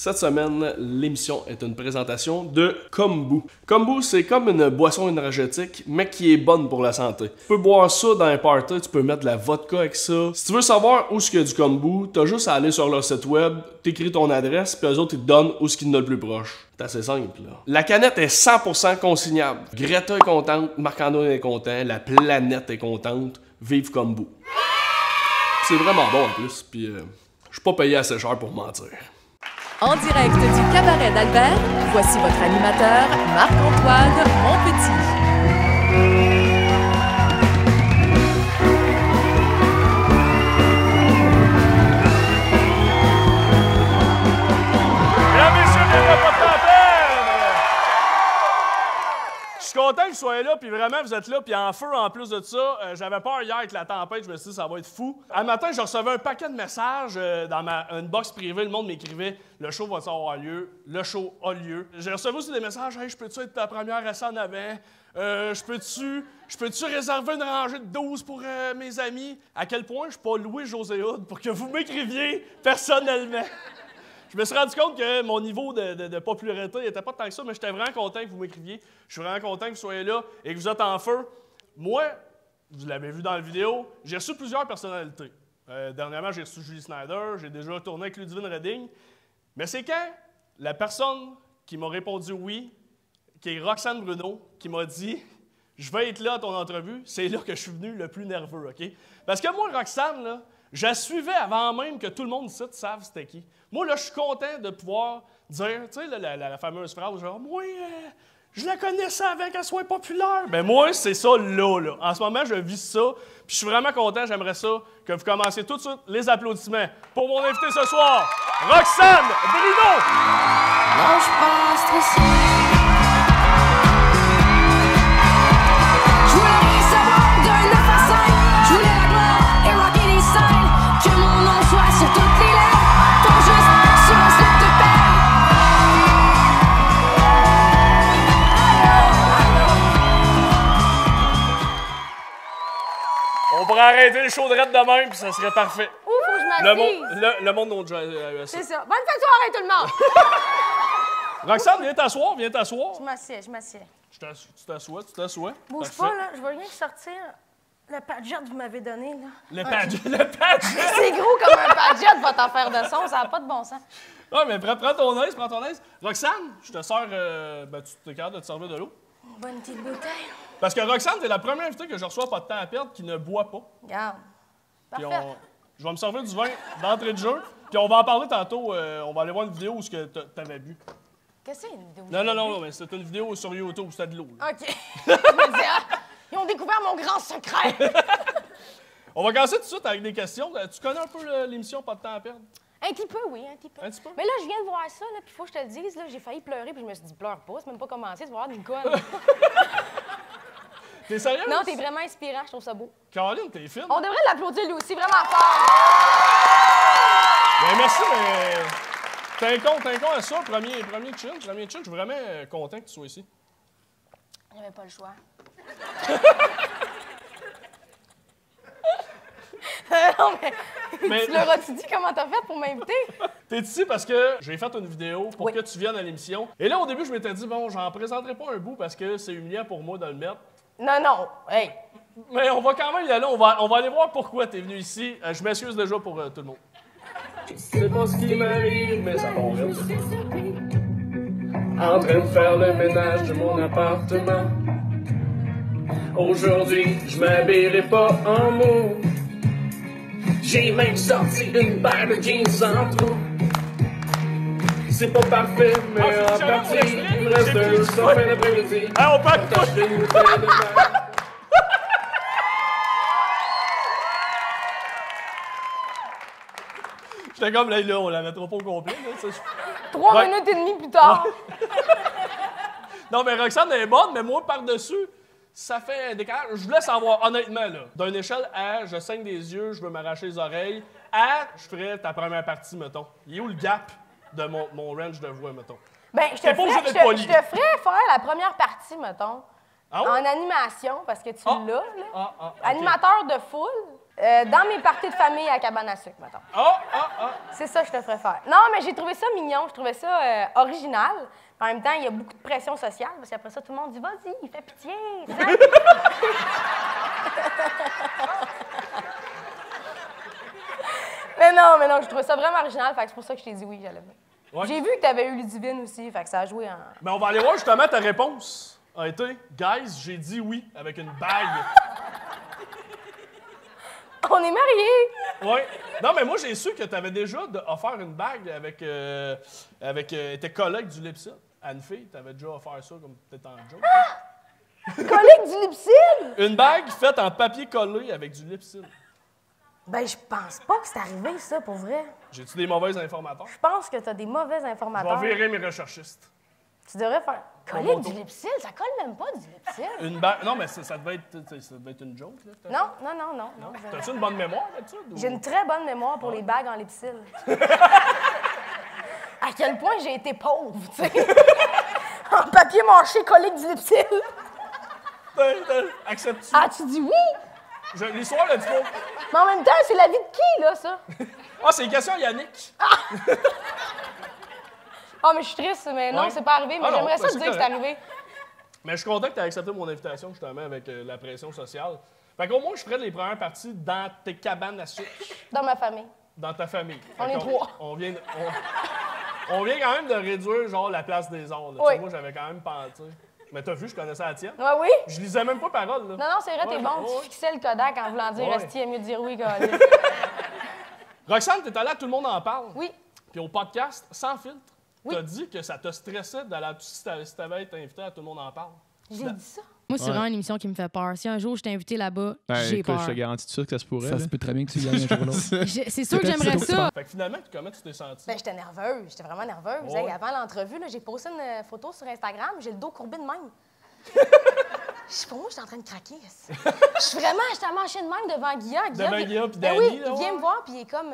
Cette semaine, l'émission est une présentation de Kombu. Kombu, c'est comme une boisson énergétique, mais qui est bonne pour la santé. Tu peux boire ça dans un party, tu peux mettre de la vodka avec ça. Si tu veux savoir où est-ce qu'il y a du Kombu, t'as juste à aller sur leur site web, t'écris ton adresse, puis eux autres, ils te donnent où est-ce qu'il y en a le plus proche. C'est assez simple, là. La canette est 100% consignable. Greta est contente, Marc-André est content, la planète est contente. Vive Kombu. C'est vraiment bon en plus, puis je suis pas payé assez cher pour mentir. En direct du cabaret d'Albert, voici votre animateur, Marc-Antoine Monpetit. Je suis content que vous soyez là, puis vraiment, vous êtes là, puis en feu en plus de ça. J'avais peur hier avec la tempête, je me suis dit, ça va être fou. Un matin, je recevais un paquet de messages dans une box privée. Le monde m'écrivait, le show va avoir lieu, le show a lieu. J'ai reçu aussi des messages, hey, je peux-tu être ta première assis en avant? Je peux-tu réserver une rangée de 12 pour mes amis? À quel point je suis pas Louis José Hood pour que vous m'écriviez personnellement? Je me suis rendu compte que mon niveau de popularité n'était pas tant que ça, mais j'étais vraiment content que vous m'écriviez. Je suis vraiment content que vous soyez là et que vous êtes en feu. Moi, vous l'avez vu dans la vidéo, j'ai reçu plusieurs personnalités. Dernièrement, j'ai reçu Julie Snyder, j'ai déjà tourné avec Ludivine Redding. Mais c'est quand la personne qui m'a répondu oui, qui est Roxane Bruno, qui m'a dit « Je vais être là à ton entrevue », c'est là que je suis venu le plus nerveux, OK? Parce que moi, Roxane, là, je la suivais avant même que tout le monde ici sache c'était qui. Moi, là, je suis content de pouvoir dire, tu sais, la fameuse phrase genre, moi, je la connaissais avant qu'elle soit populaire. Ben moi, c'est ça là. En ce moment, je vis ça, puis je suis vraiment content, j'aimerais ça que vous commenciez tout de suite les applaudissements pour mon invité ce soir, Roxane Bruno! Non, je pense stressé. Je voulais rien savoir de 9 à 5. Je voulais la gloire et rocker les scènes. Que mon nom soit sur toutes les lèvres. Pas juste sur un slip de peine. On pourrait arrêter le show de rette de même, puis ça serait parfait. Où faut que je m'assise? Le monde dont C'est ça. Bonne fin de soirée, tout le monde! Roxane, viens t'asseoir. Je m'assieds. Tu t'assois. Bouge Parfait. pas, là. Je veux rien sortir le padjet que vous m'avez donné, là. Le padjet! C'est gros comme un padjet, votre affaire de son. Ça n'a pas de bon sens. Ah, mais prends ton aise. Roxane, je te sers... tu es capable de te servir de l'eau? Une bonne petite bouteille. Parce que Roxane, t'es la première invitée que je reçois pas de temps à perdre qui ne boit pas. Regarde. Puis Parfait. je vais me servir du vin d'entrée de jeu. Puis on va en parler tantôt. On va aller voir une vidéo où t'avais bu. Qu'est-ce que c'est, une vidéo? Non, mais c'est une vidéo sur YouTube, c'était de l'eau. Là. OK. Je me dis, ah, ils ont découvert mon grand secret. On va commencer tout de suite avec des questions. Tu connais un peu l'émission Pas de temps à perdre? Un petit peu, oui, un petit peu. Un petit peu? Mais là, je viens de voir ça, là, puis il faut que je te le dise, là, j'ai failli pleurer, puis je me suis dit, pleure pas, c'est même pas commencé, tu vas avoir une conne. T'es sérieuse? Non, t'es vraiment inspirant, je trouve ça beau. Caroline, t'es fine. On devrait l'applaudir lui aussi, vraiment fort. Ben merci, mais... T'es un con à ça, premier chill. Je suis vraiment content que tu sois ici. J'avais pas le choix. Non, mais tu leur as-tu dit comment t'as fait pour m'inviter? T'es ici parce que j'ai fait une vidéo pour Oui. que tu viennes à l'émission. Et là, au début, je m'étais dit, bon, j'en présenterai pas un bout parce que c'est humiliant pour moi de le mettre. Non, hey. Mais on va quand même y aller. On va aller voir pourquoi t'es venu ici. Je m'excuse déjà pour tout le monde. Je sais pas ce qui m'arrive, mais ça va vite. En train de faire le ménage de mon appartement. Aujourd'hui, je m'habillerai pas en mou. J'ai même sorti une paire de jeans sans trou. C'est pas parfait, mais en partie, il me reste un sommet d'après-midi. On peut attacher une bouteille de verre. J'étais comme, là, on la mettra pas au complet. Là, 3 minutes et demie plus tard. Non, mais Roxane elle est bonne, mais moi, par-dessus, ça fait un décalage. Je voulais savoir, honnêtement, là, d'une échelle à je saigne des yeux, je veux m'arracher les oreilles, à je ferais ta première partie, mettons. Il est où le gap de mon range de voix, mettons? Ben, je te T'es pas obligé d'être poli. ferais faire la première partie, mettons, Ah ouais? en animation, parce que tu l'as, là. OK. Animateur de foule. Dans mes parties de famille à cabane à sucre, mettons. C'est ça que je te ferais faire. Non, mais j'ai trouvé ça mignon, je trouvais ça original. En même temps, il y a beaucoup de pression sociale, parce qu'après ça, tout le monde dit « Vas-y, il fait pitié! » Mais non, je trouvais ça vraiment original, fait que c'est pour ça que je t'ai dit oui, j'allais bien. Ouais. J'ai vu que tu avais eu Ludivine aussi, fait que ça a joué en... Mais on va aller voir justement ta réponse. A été « Guys, j'ai dit oui avec une bague. » On est mariés! Oui. Non, mais moi, j'ai su que tu avais déjà offert une bague avec tes collègues du Lipsil. Anne-Fille, tu avais déjà offert ça comme peut-être en joke. Collègues du Lipsil? Une bague faite en papier collé avec du Lipsil. Ben, je pense pas que c'est arrivé, ça, pour vrai. J'ai-tu des mauvais informateurs? Je pense que t'as des mauvais informateurs. Je vais virer mes recherchistes. Tu devrais faire... Collègue du Lipsil? Ça colle même pas du Lipsil. Une bague... Non, mais ça devait être une joke, là. Non. T'as-tu une bonne mémoire là-dessus? J'ai une très bonne mémoire pour les bagues en Lipsil. À quel point j'ai été pauvre, tu sais. En papier mâché, collègue du Lipsil. Acceptes-tu? Ah, tu dis oui? L'histoire, là, du coup. Mais en même temps, c'est la vie de qui, là, ça? Ah, c'est une question à Yannick. Ah, mais je suis triste, mais non, c'est pas arrivé. Mais j'aimerais ça te dire que c'est arrivé. Mais je suis content que tu aies accepté mon invitation, justement, avec la pression sociale. Fait qu'au moins, je ferais les premières parties dans tes cabanes à sucre. Dans ma famille. Dans ta famille. On est trois. On vient quand même de réduire, genre, la place des arts. Oui. Tu sais, moi, j'avais quand même pensé. Mais t'as vu, je connaissais la tienne. Ouais, oui? Je lisais même pas parole, là. Non, c'est vrai, t'es bon. Tu fixais le Kodak en voulant dire « Esti, il mieux de dire oui, gars. » Roxane, t'es allée à Tout le monde en parle. Oui. Puis au podcast, sans filtre, oui. T'as dit que ça te stressait d'aller si t'avais été invité à Tout le monde en parle. J'ai dit ça? Moi, c'est vraiment une émission qui me fait peur. Si un jour je t'ai invité là-bas, j'ai peur. Je te garantis tout ça que ça se pourrait. Ça se peut très bien que tu gagnes un jour ou l'autre. C'est sûr que j'aimerais ça. Fait que finalement, comment tu t'es sentie? Ben, j'étais nerveuse. J'étais vraiment nerveuse. Ouais. Hey, avant l'entrevue, j'ai posté une photo sur Instagram. J'ai le dos courbé de même. Pour moi, j'étais en train de craquer. J'étais marché de même devant Guilla. Devant Guilla puis Ben Dani. oui, il vient me voir puis il est comme...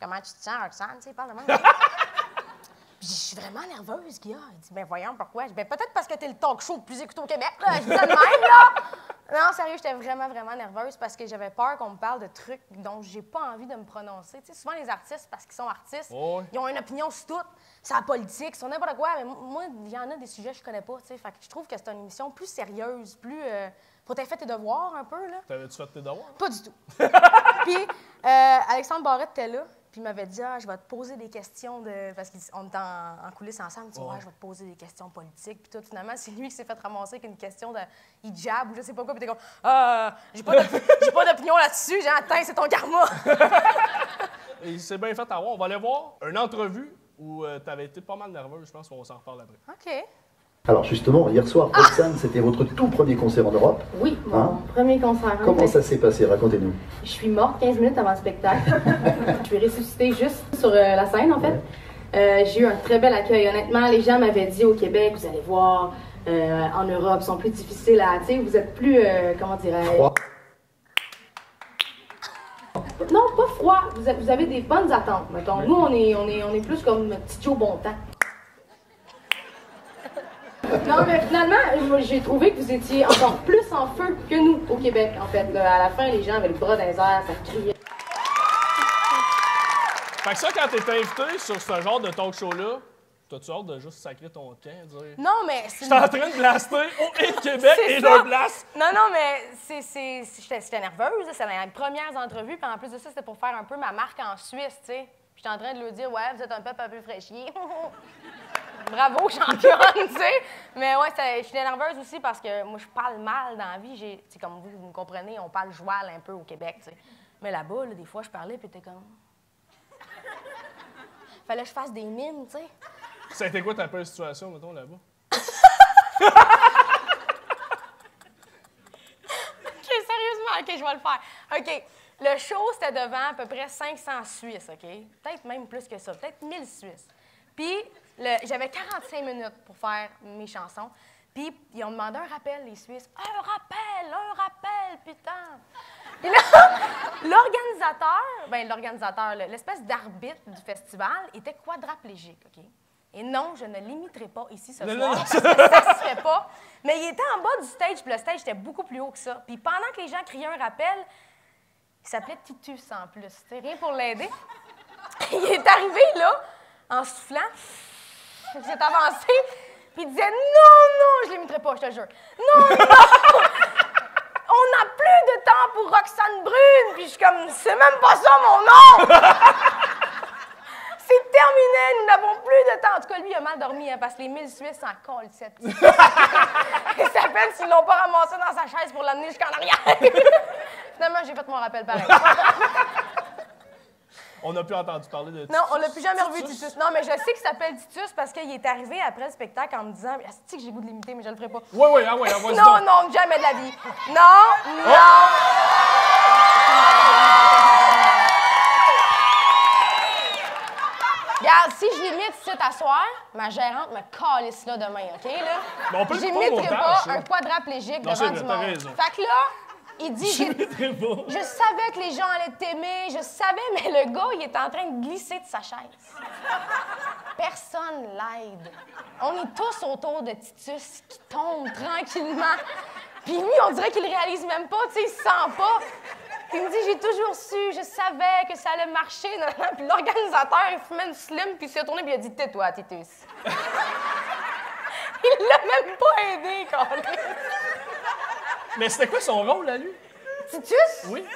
comment tu te sens, Roxane? Tu sais, il parle de même. Puis je suis vraiment nerveuse, Guilla. Il dit, ben voyons, pourquoi? Je dis, ben peut-être parce que t'es le talk show le plus écouté au Québec, là. Je dis ça de même, là. Non, sérieux, j'étais vraiment nerveuse parce que j'avais peur qu'on me parle de trucs dont j'ai pas envie de me prononcer. Tu sais, souvent, les artistes, parce qu'ils sont artistes, ils ont une opinion sur tout. C'est la politique, sur n'importe quoi. Mais moi, il y en a des sujets que je connais pas, tu sais. Fait que je trouve que c'est une émission plus sérieuse, plus... Faut t'avoir fait tes devoirs un peu, là. T'avais-tu fait tes devoirs? Pas du tout. Puis, Alexandre Barrette était là. Puis il m'avait dit, je vais te poser des questions de... Parce qu'on était en coulisses ensemble. Il dit, je vais te poser des questions politiques. Puis tout, finalement, c'est lui qui s'est fait ramasser avec une question de hijab ou je sais pas quoi. Puis t'es comme, j'ai pas d'opinion là-dessus. J'ai atteint, c'est ton karma. Et c'est bien fait à voir. On va aller voir une entrevue où t'avais été pas mal nerveuse. Je pense qu'on s'en reparle après. OK. Alors justement, hier soir, Roxane, c'était votre tout premier concert en Europe. Oui, mon premier concert. Comment ça s'est passé? Racontez-nous. Je suis morte 15 minutes avant le spectacle. Je suis ressuscitée juste sur la scène, en fait. J'ai eu un très bel accueil. Honnêtement, les gens m'avaient dit au Québec, vous allez voir, en Europe, ils sont plus difficiles à... Tu sais, vous êtes plus, comment dirais-je... Froid. Non, pas froid. Vous avez des bonnes attentes, mettons. Nous, on est plus comme petit Joe Bontemps. Non, mais finalement, j'ai trouvé que vous étiez encore plus en feu que nous au Québec, en fait. Là, à la fin, les gens avaient le bras dans les airs, ça criait. Fait que ça, quand t'es invité sur ce genre de talk show-là, t'as-tu hâte de juste sacrer ton camp, dire... Non, mais... Je suis en train de blaster au Hit Québec et je blast! Non, mais j'étais nerveuse. C'était les premières entrevues. Puis en plus de ça, c'était pour faire un peu ma marque en Suisse, tu sais. J'étais en train de lui dire, ouais, vous êtes un peuple un peu fraîchier. Bravo, championne, tu sais. Mais ouais, j'étais nerveuse aussi parce que moi, je parle mal dans la vie. C'est comme vous me comprenez, on parle joual un peu au Québec, tu sais. Mais là-bas, des fois, je parlais, puis t'es comme... Fallait que je fasse des mines, tu sais. Ça a été quoi ta pire situation, mettons, là-bas? OK, sérieusement, OK, je vais le faire. OK, le show, c'était devant à peu près 500 Suisses, OK? Peut-être même plus que ça, peut-être 1000 Suisses. Puis, j'avais 45 minutes pour faire mes chansons. Puis, ils ont demandé un rappel, les Suisses. Un rappel, putain! Puis là, l'organisateur, l'espèce d'arbitre du festival était quadraplégique, OK? Et non, je ne l'imiterai pas ici ce soir, parce que ça se fait pas. Mais il était en bas du stage, puis le stage était beaucoup plus haut que ça. Puis pendant que les gens criaient un rappel, Il s'appelait Titus en plus. C'est rien pour l'aider. Il est arrivé là, en soufflant. Il s'est avancé, puis il disait non, je l'imiterai pas, je te le jure. Non, on n'a plus de temps pour Roxane Brune. Puis je suis comme, c'est même pas ça mon nom. C'est terminé, nous n'avons plus de temps. En tout cas, lui, il a mal dormi, hein, parce que les 1000 Suisses s'en collent, cette. Il s'appelle s'ils l'ont pas ramassé dans sa chaise pour l'amener jusqu'en arrière. Finalement, j'ai fait mon rappel pareil. On n'a plus entendu parler de Titus. Non, on l'a plus jamais revu, Titus. Non, mais je sais qu'il s'appelle Titus parce qu'il est arrivé après le spectacle en me disant « Asti que j'ai le goût de l'imiter, mais je le ferai pas. » Oui, vas-y Non, donc. non, jamais de la vie. Non. Regarde, si je l'imite ici à soir, ma gérante me calisse là demain, OK, là? Mais on peut le faire au J'imiterai montage, pas ça. un quadriplégique Non, devant c'est du vrai, t'as monde. raison. Fait que là, il dit... J'imiterai pas. Je savais que les gens allaient t'aimer, je savais, mais le gars, il est en train de glisser de sa chaise. Personne l'aide. On est tous autour de Titus qui tombe tranquillement. Puis lui, on dirait qu'il le réalise même pas, tu sais, il se sent pas. Puis il me dit, j'ai toujours su, je savais que ça allait marcher. Puis l'organisateur, il fumait une slim, puis il s'est tourné, puis il a dit, tais-toi, Titus. Il l'a même pas aidé, quand même. Mais c'était quoi son rôle, là, lui? Titus? Oui.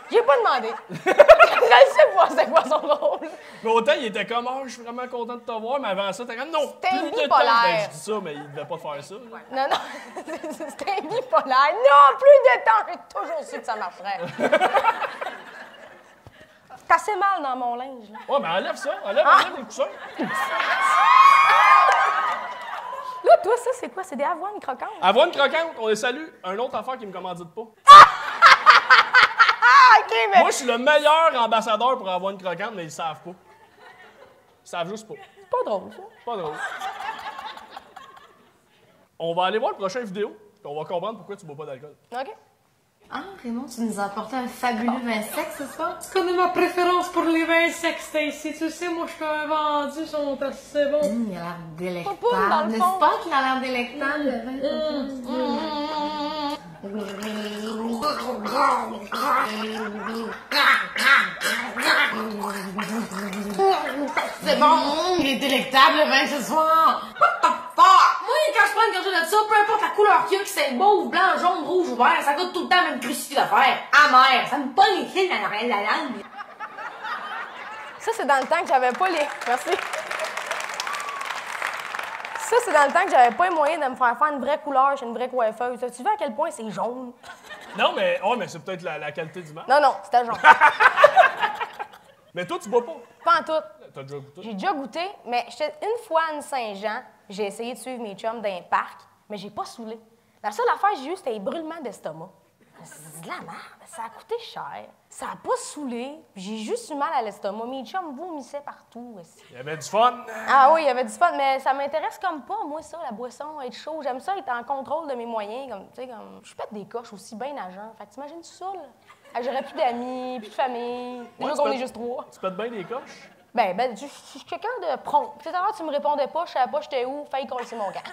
J'ai pas demandé. Je sais pas c'est quoi son rôle. Mais autant, il était comme, oh, je suis vraiment content de te voir, mais avant ça, t'es comme, non, C'était plus de temps. bipolaire. Ben, je dis ça, mais il devait pas faire ça. Là. Non, c'était bipolaire. Non, plus de temps. J'ai toujours su que ça marcherait. T'as assez mal dans mon linge, là. Ouais, mais enlève ça, enlève les coussins. Là, toi, ça, c'est quoi? C'est des avoines croquantes? Avoine croquante, on les salue. Un autre affaire qui me commandite pas. Ah, OK, mais... Moi, je suis le meilleur ambassadeur pour avoine croquante, mais ils savent pas. Ils savent juste pas. C'est pas drôle, ça. C'est pas drôle. On va aller voir le prochain vidéo, puis on va comprendre pourquoi tu bois pas d'alcool. OK. Ah, Raymond, tu nous as apporté un fabuleux vin sec ce soir? Tu connais ma préférence pour les vins secs, Stacy. Tu sais, moi, je suis un vendu, ils sont assez bons. Il a l'air délectable. Pas dans le N'est-ce fond. pas qu'il a l'air délectable, le vin? C'est bon, il est délectable, le vin, ce soir. What the fuck? Moi, quand je prends une gorgée de ça, peu importe la couleur qu'il y a, que c'est beau, blanc, jaune, rouge ou vert, ça goûte tout le temps la même crustité d'affaires. Amer, ça me pogne les fils dans l'oreille de la langue. Ça, c'est dans le temps que j'avais pas les... Merci. Ça, c'est dans le temps que j'avais pas les moyens de me faire une vraie couleur chez une vraie coiffeuse. Tu vois à quel point c'est jaune? Non, mais, mais c'est peut-être la qualité du match. Non, c'était jaune. Mais toi, tu bois pas. Pas en tout. T'as déjà goûté? J'ai déjà goûté, mais une fois à une Saint-Jean, j'ai essayé de suivre mes chums dans un parc, mais j'ai pas saoulé. La seule affaire que j'ai eue, c'était les brûlements d'estomac. C'est de la merde, ça a coûté cher. Ça a pas saoulé, j'ai juste eu mal à l'estomac. Mes chums vomissaient partout aussi. Il y avait du fun. Ah oui, il y avait du fun, mais ça m'intéresse comme pas, moi, ça, la boisson, être chaud. J'aime ça, être en contrôle de mes moyens, comme, tu sais, comme... Je pète des coches aussi bien nageant. Fait que t'imagines-tu ça, là? Ah, j'aurais plus d'amis, plus de famille. Déjà qu'on est juste 3. Tu pètes bien des coches? Ben, je suis quelqu'un de prompt. Tout à l'heure, tu me répondais pas, je savais pas j'étais où, failli coller mon gars.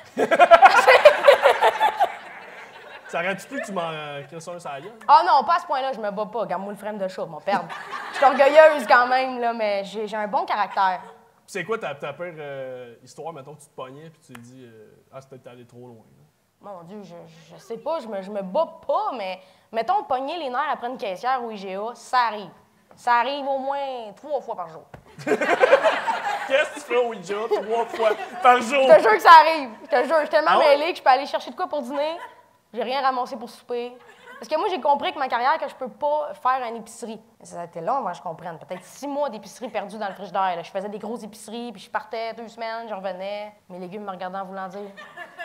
Ça aurait-tu pu que tu m'en crisses un sur la gueule? Ah non, pas à ce point-là, je me bats pas. Garde-moi le frame de chat, mon père. Je suis orgueilleuse quand même, là, mais j'ai un bon caractère. C'est quoi ta pire histoire, mettons, que tu te pognais puis tu t'es dit c'est peut-être allé trop loin. Là. Mon Dieu, je sais pas, je me bats pas, mais mettons, pogner les nerfs après une caissière ou IGA, ça arrive. Ça arrive au moins 3 fois par jour. Qu'est-ce que tu fais au Ouija 3 fois par jour? Je te jure que ça arrive. Je te jure, je suis tellement mêlée que je peux aller chercher de quoi pour dîner. J'ai rien ramassé pour souper. Parce que moi, j'ai compris que ma carrière, que je peux pas faire une épicerie. Ça a été long avant que je comprenne. Peut-être 6 mois d'épicerie perdue dans le frigidaire. Là. Je faisais des grosses épiceries, puis je partais 2 semaines, je revenais. Mes légumes me regardaient en voulant dire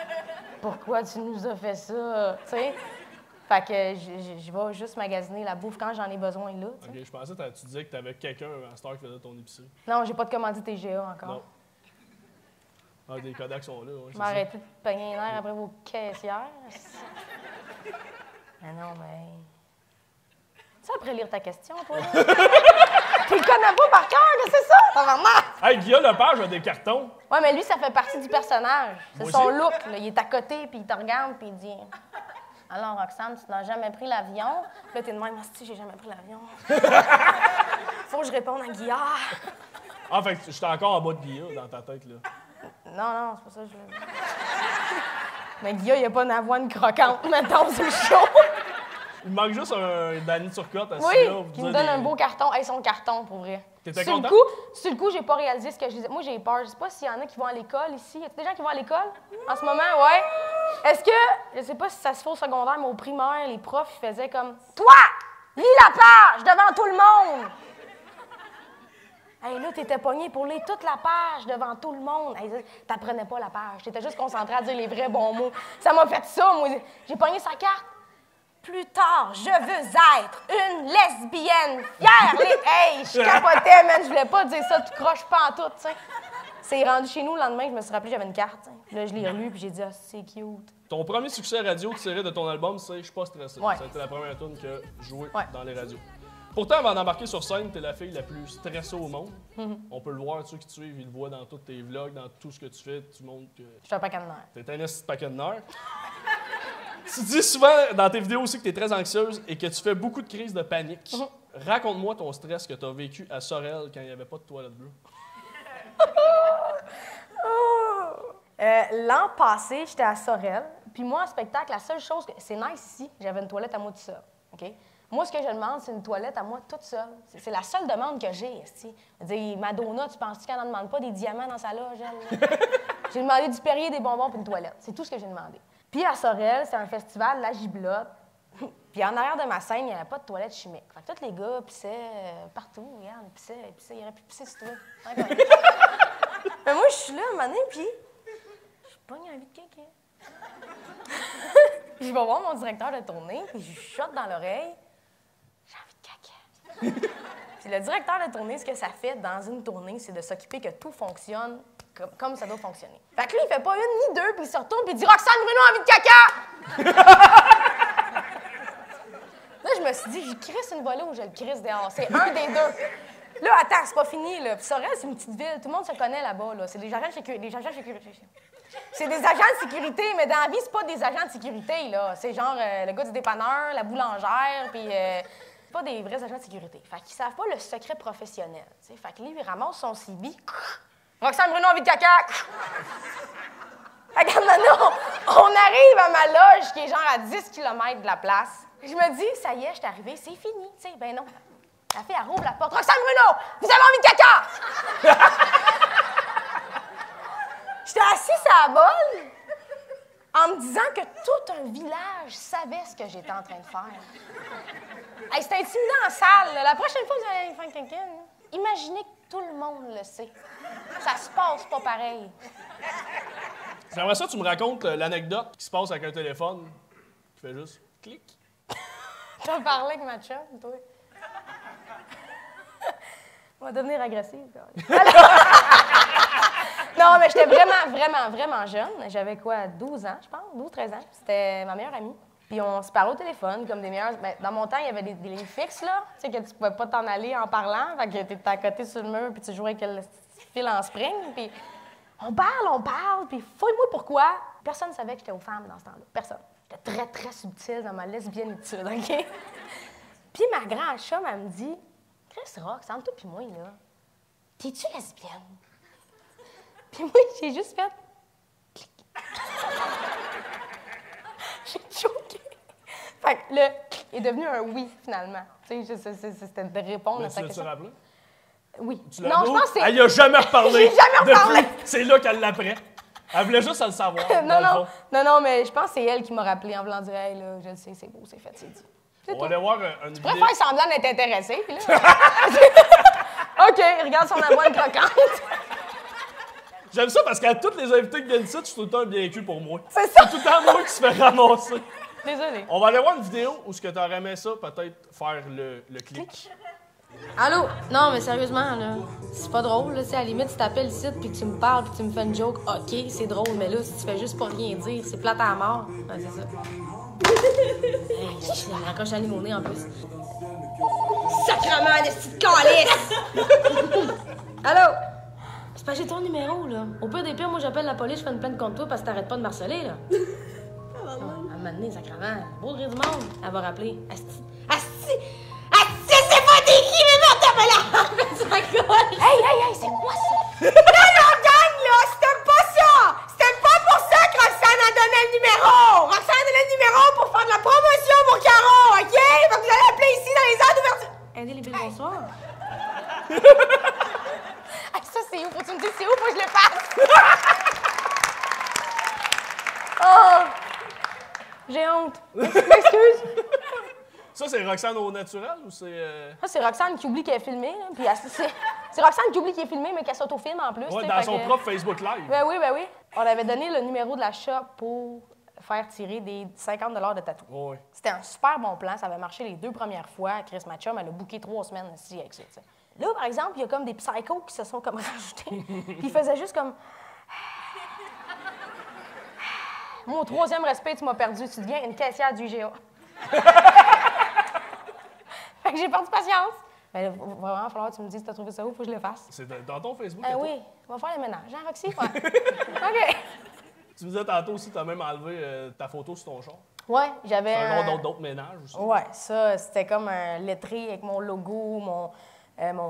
« Pourquoi tu nous as fait ça? » Tu sais? Fait que je vais juste magasiner la bouffe quand j'en ai besoin là. OK, je pensais que tu disais que tu avais quelqu'un à cette heure qui faisait ton épicerie. Non, j'ai pas de commandite TGA encore. Non. Ah, des Kodaks sont là, oui. Je m'arrêtais de pogner les nerfs après vos caissières. Mais non, mais... Tu après lire ta question, toi, là? Tu le connais pas par cœur, là, c'est ça? Ça va mal! Hey, Guillaume Lepage a des cartons. Ouais, mais lui, ça fait partie du personnage. C'est Moi son aussi. look, là. Il est à côté, puis il te regarde, puis il dit... Alors, Roxane, tu n'as jamais pris l'avion. Puis là, t'es de même, si j'ai jamais pris l'avion. Faut que je réponde à Guillard. Ah, fait que j'étais encore en bas de Guilla dans ta tête, là. Non, c'est pas ça que je voulais dire. Mais Guilla, il n'y a pas d'avoine croquante, mettons, c'est chaud. Il manque juste un Danny Turcotte assis Oui, là. qui me donne un beau carton. Hey, son carton, pour vrai. T'étais Sur content? le coup, j'ai pas réalisé ce que je disais. Moi, j'ai peur. Je sais pas s'il y en a qui vont à l'école ici. Y a des gens qui vont à l'école en ce moment? Ouais. Est-ce que, je sais pas si ça se fait au secondaire, mais au primaire, les profs, ils faisaient comme « Toi, lis la page devant tout le monde! » Hey, là, t'étais pogné pour lire toute la page devant tout le monde. Hey, t'apprenais pas la page. T'étais juste concentré à dire les vrais bons mots. Ça m'a fait ça, moi. J'ai pogné sa carte. Plus tard, je veux être une lesbienne fière. Hey, je capotais, man. Je voulais pas dire ça, tu croches pas en tout, tu sais. C'est rendu chez nous le lendemain, je me suis rappelé, j'avais une carte. T'sais. Là, je l'ai relue, puis j'ai dit, ah, c'est cute. Ton premier succès radio tiré de ton album, c'est Je suis pas stressé. Ouais. Ça a été la première tune que je jouais Ouais. dans les radios. Pourtant, avant d'embarquer sur scène, t'es la fille la plus stressée au monde. On peut le voir, ceux qui te suivent, ils le voient dans tous tes vlogs, dans tout ce que tu fais. Tu montres que Je suis un paquet de nerfs. t'es un esti de paquet de nerfs. Tu dis souvent dans tes vidéos aussi que t'es très anxieuse et que tu fais beaucoup de crises de panique. Raconte-moi ton stress que t'as vécu à Sorel quand il n'y avait pas de toilette bleue. L'an passé, j'étais à Sorel. Puis moi, en spectacle, la seule chose... C'est nice ici, j'avais une toilette à moi toute seule. OK? Moi, ce que je demande, c'est une toilette à moi toute seule. C'est la seule demande que j'ai, esti. Je veux dire, Madonna, tu penses qu'elle n'en demande pas des diamants dans sa loge, elle? J'ai demandé du Perrier, des bonbons puis une toilette. C'est tout ce que j'ai demandé. Puis à Sorel, c'est un festival, la giblotte. Puis en arrière de ma scène, il n'y avait pas de toilette chimique. Fait que tous les gars pissaient partout, regarde, ils pissaient. Ils auraient pu pisser sur toi. Mais moi, je suis là, un moment donné, puis j'ai pas envie de caca. Je vais voir mon directeur de tournée, puis je lui chuchote dans l'oreille. J'ai envie de caca. Puis le directeur de tournée, ce que ça fait dans une tournée, c'est de s'occuper que tout fonctionne comme ça doit fonctionner. Fait que lui, il fait pas une ni deux, puis il se retourne, puis il dit « Roxane Bruno a envie de caca! » Là, je me suis dit, je crisse une volée ou je le crisse dehors. C'est un des deux. Là, attends, c'est pas fini, là. Puis Sorel, c'est une petite ville. Tout le monde se connaît là-bas, là. C'est des agents de sécurité. C'est des agents de sécurité, mais dans la vie, c'est pas des agents de sécurité, là. C'est genre le gars du dépanneur, la boulangère, puis... c'est pas des vrais agents de sécurité. Fait qu'ils savent pas le secret professionnel, t'sais. Fait que lui, il ramasse son CB. Roxane Bruno a envie de caca! Fait que maintenant, on arrive à ma loge qui est genre à 10 km de la place. Je me dis, ça y est, je suis arrivée, c'est fini, tu sais. Ben non. La fille, elle rouvre la porte. Roxane Bruno, vous avez envie de caca! J'étais assise à la bolle en me disant que tout un village savait ce que j'étais en train de faire. Hey, c'était intimidant en salle. La prochaine fois que vous allez faire quelqu'un, imaginez que tout le monde le sait. Ça se passe pas pareil. J'aimerais ça que tu me racontes l'anecdote qui se passe avec un téléphone qui fait juste clic. Tu vas parler avec ma chum, toi? On va devenir agressive. Non, mais j'étais vraiment jeune. J'avais quoi, 12 ans, je pense, 12-13 ans. C'était ma meilleure amie. Puis on se parlait au téléphone, comme des meilleurs... Ben, dans mon temps, il y avait des lignes fixes, là. Tu sais, que tu pouvais pas t'en aller en parlant. Fait que t'étais à côté sur le mur, puis tu jouais avec le fil en spring. Puis on parle, puis fouille-moi pourquoi. Personne ne savait que j'étais aux femmes dans ce temps-là. Personne. J'étais très, très subtile dans ma lesbiennitude, OK? Puis ma grande chum, elle me dit, « Chris Rox, entre toi puis moi, là, t'es-tu lesbienne? » Puis moi, j'ai juste fait... Clic. J'ai choqué. Fait que le clic est devenu un oui, finalement. Tu sais, c'était de répondre à sa question. Tu l'as rappelé? Oui. Non, je pense que c'est... Elle y a jamais reparlé. J'ai jamais reparlé. C'est là qu'elle l'apprend. Elle voulait juste le savoir. non, mais je pense que c'est elle qui m'a rappelé en voulant dire « Hey, là, je le sais, c'est beau, c'est fait, c'est dit. » On va aller voir une vidéo. Tu pourrais faire semblant d'être intéressé, puis là... OK, regarde son avoine croquante. J'aime ça parce qu'à tous les invités qui viennent ici, je suis tout le temps bien cul pour moi. C'est ça. C'est tout le temps moi qui se fait ramasser. Désolée. On va aller voir une vidéo où ce que tu aurais aimé ça, peut-être faire le clic. Allô? Non, mais sérieusement, là, c'est pas drôle, là. À la limite, tu t'appelles ici, puis que tu me parles, puis tu me fais une joke, OK, c'est drôle, mais là, si tu fais juste pas rien dire, c'est plate à mort. Ouais, c'est ça. Hey, je raccroche à mon nez, en plus. Sacrement, de petite calice! Allô? C'est pas j'ai ton numéro, là. Au pire des pires, moi, j'appelle la police, je fais une plainte contre toi parce que t'arrêtes pas de me harceler, là. moment donné, sacrément, beau rire du monde, elle va rappeler. Asti, c'est pas des qui, mais non, t'as pas la Hey, c'est quoi ça? Non, gang, là, c'était pas ça! C'était pas pour ça que Roxane a donné le numéro! Roxane a donné le numéro pour faire de la promotion pour Caro, OK? Fait que vous allez appeler ici dans les heures d'ouverture. Aider les billes, bonsoir. Hey, ça, c'est où? Faut-tu me dire c'est où? Faut que je le fasse? Oh! J'ai honte. M'excuse. Ça, c'est Roxane au naturel ou c'est. Ça, c'est Roxane qui oublie qu'elle est filmée. Là, puis c'est Roxane qui oublie qu'elle est filmée, mais qu'elle s'autofilme en plus. Ouais, t'sais, dans fait son que- propre Facebook Live. Ben oui. On avait donné le numéro de la shop pour faire tirer des 50 $ de tatou. Ouais. C'était un super bon plan. Ça avait marché les 2 premières fois. Chris Matchum, elle a booké 3 semaines ici avec ça. T'sais. Là, par exemple, il y a comme des psychos qui se sont comme rajoutés. Puis ils faisaient juste comme... Moi, au 3e respect, tu m'as perdu. Tu deviens une caissière du IGA. Fait que j'ai perdu patience. Mais là, va vraiment falloir que tu me dises si t'as trouvé ça où, faut que je le fasse. C'est dans ton Facebook. Oui, on va faire le ménage. Hein, Roxy? Ouais. OK. Tu me disais tantôt aussi, t'as même enlevé ta photo sur ton char. Ouais, j'avais. C'est un genre d'autres ménages aussi. Ouais, ça, c'était comme un lettré avec mon logo, mon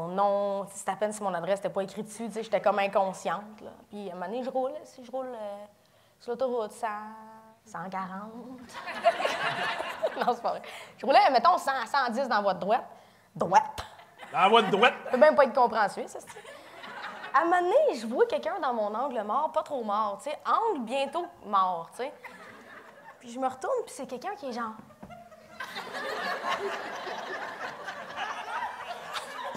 nom. C'était à peine si mon adresse n'était pas écrite dessus. J'étais comme inconsciente. Là. Puis à un moment donné, je roule. Si je roule sur l'autoroute, 140. Non, c'est pas vrai. Je roulais, mettons, 110 dans la voie de droite. Droite. Dans la voie de droite. Ça peut même pas être compréhensible, ça, c'est. À un moment donné, je vois quelqu'un dans mon angle mort, pas trop mort, tu sais. Angle bientôt mort, tu sais. Puis je me retourne, puis c'est quelqu'un qui est genre...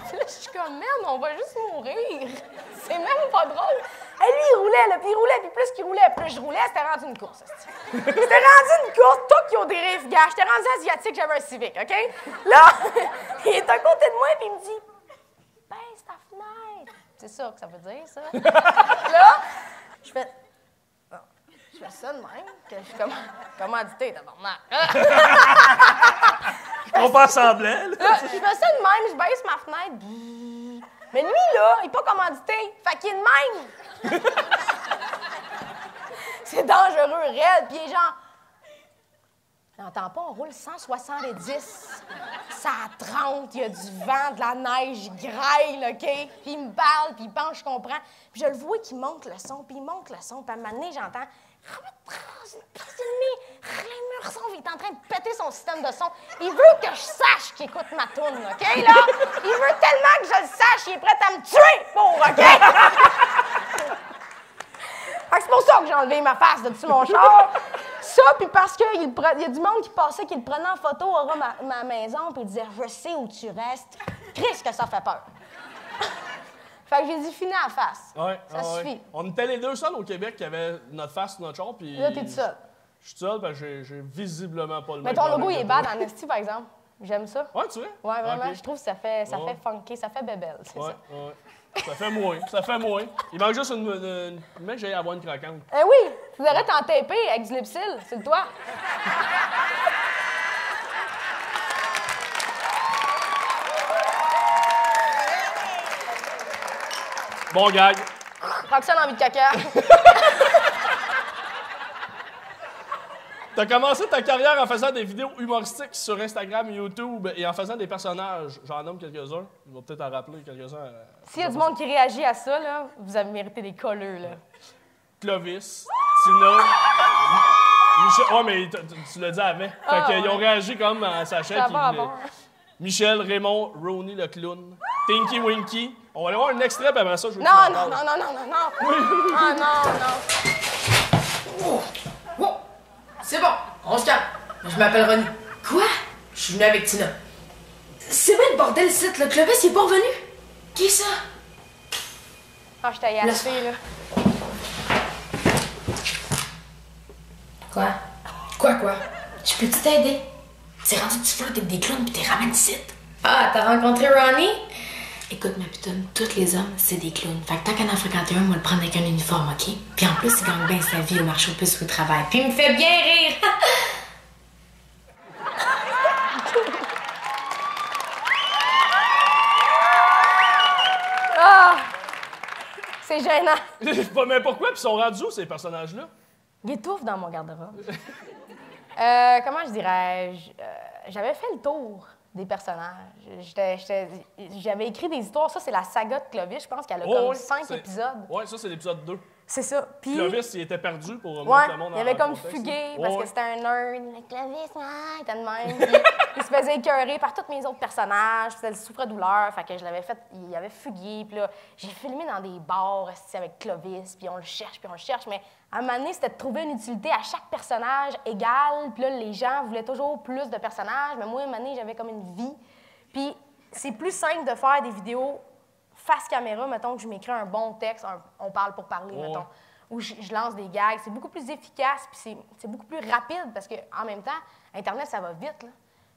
Puis là, je suis comme, merde, on va juste mourir. C'est même pas drôle. Et lui, il roulait, là, puis plus qu'il roulait, plus je roulais, c'était rendu une course. C'était rendu une course, toi qui ont des riffs, gars. J'étais rendu asiatique, j'avais un Civic, OK? Là, il est à côté de moi, puis il me dit, baisse ta fenêtre. C'est ça que ça veut dire, ça. Là, je fais... Je fais ça de même, que je suis comme... Commandité, tabarnak. On pas semblant, là. Là, je fais ça de même, je baisse ma fenêtre. Bzzz. Mais lui, là, il est pas commandité. Fait qu'il est de même. C'est dangereux, raide. Puis il est genre... J'entends pas, on roule 170. Ça à 30, il y a du vent, de la neige, il graille, OK? Puis il me parle, puis il pense, je comprends. Puis je le vois qu'il monte le son, puis il monte le son. Puis à un moment donné, j'entends... Il est en train de péter son système de son. Il veut que je sache qu'il écoute ma toune, OK, là? Il veut tellement que je le sache, il est prêt à me tuer pour, OK? Fait que c'est pour ça que j'ai enlevé ma face de dessus mon char. Ça, puis parce qu'il y a du monde qui passait, qui le prenait en photo, aura ma maison, puis il disait « Je sais où tu restes. » Christ, que ça fait peur. Fait que j'ai dit « Finis à la face. » Ouais, Ça suffit. On était les deux seuls au Québec qui avaient notre face sur notre char, puis... Là, t'es tout seul. Je suis seul, parce que j'ai visiblement pas le même... Mais ton logo, problème il est que bad toi. en esti, par exemple. J'aime ça. Ouais, tu vois? Ouais, vraiment. Ok. Je trouve que ça fait Ouais. funky, ça fait bébelle, c'est Ouais, ça. ouais. Ça fait moins, ça fait moins. Il manque juste une mec, j'ai avoir une croquante. Eh oui, tu devrais t'en taper avec du lipsil, c'est le toi. Bon gag. Roxane a envie de caca. T'as commencé ta carrière en faisant des vidéos humoristiques sur Instagram, YouTube et en faisant des personnages. J'en nomme quelques-uns. Je vais peut-être en rappeler quelques-uns. S'il y a du monde qui réagit à ça, là, vous avez mérité des colleux, là. Clovis, Tina, Michel. Ouais, mais tu l'as dit avant. Ah, Fait qu'ils ont ouais. réagi comme à sa chaîne. Ça qui va voulait- avoir. Michel, Raymond, Ronnie le clown, Tinky Winky. On va aller voir un extrait, puis après ça, je veux que Non, tu m'en non, parles. non, non, non, non, non. Ah, non, non. Oh, c'est bon, on se calme. Je m'appelle Ronnie. Quoi? Je suis venu avec Tina. C'est bien le bordel, site. Le Clovis, il est pas revenu. Qui est ça? Ah, je t'ai assez, là. Quoi? Je peux-tu t'aider? C'est rendu que tu flirtes avec des clowns pis t'es ramènes ici. Ah, t'as rencontré Ronnie? Écoute, ma putain, tous les hommes, c'est des clowns. Fait que tant qu'à en fréquenter un, moi le prendre avec un uniforme, OK? Puis en plus, il gagne bien sa vie au marché aux puces ou au travail. Puis il me fait bien rire! Ah! C'est gênant. Mais pourquoi? Puis ils sont rendus où, ces personnages-là? Il étouffe dans mon garde-robe. Comment je dirais? J'avais fait le tour des personnages. J'avais écrit des histoires. Ça, c'est la saga de Clovis. Je pense qu'elle a comme 5 épisodes. Oui, ça, c'est l'épisode 2. C'est ça. Puis, Clovis, il était perdu pour ouais, mettre le monde en il avait comme contexte. fugué parce que c'était un nerd. Clovis, il était de même. Puis, il se faisait écœurer par tous mes autres personnages. C'était le souffre-douleur. Fait que je l'avais fait. Il avait fugué. Puis là, j'ai filmé dans des bars avec Clovis. Puis on le cherche, puis on le cherche. Mais à un moment donné, c'était de trouver une utilité à chaque personnage égale. Puis là, les gens voulaient toujours plus de personnages. Mais moi, à un moment donné, j'avais comme une vie. Puis c'est plus simple de faire des vidéos face caméra, mettons que je m'écris un bon texte, on parle pour parler, mettons, où je lance des gags. C'est beaucoup plus efficace, puis c'est beaucoup plus rapide, parce qu'en même temps, Internet, ça va vite, là.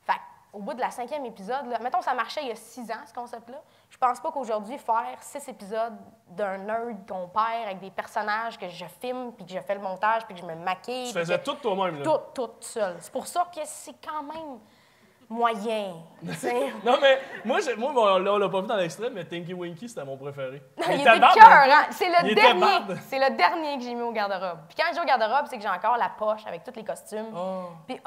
Fait qu'au bout de la 5e épisode, là, mettons ça marchait il y a 6 ans, ce concept-là, je pense pas qu'aujourd'hui, faire 6 épisodes d'un nerd qu'on perd avec des personnages que je filme, puis que je fais le montage, puis que je me maquille... Tu faisais tout toi-même, là? Tout seul. C'est pour ça que c'est quand même... moyen. Non, mais moi, on l'a pas vu dans l'extrait, mais Tinky Winky, c'était mon préféré. Non, il était cœur, hein? C'est le dernier que j'ai mis au garde-robe. Puis quand je dis au garde-robe, c'est que j'ai encore la poche avec tous les costumes. Puis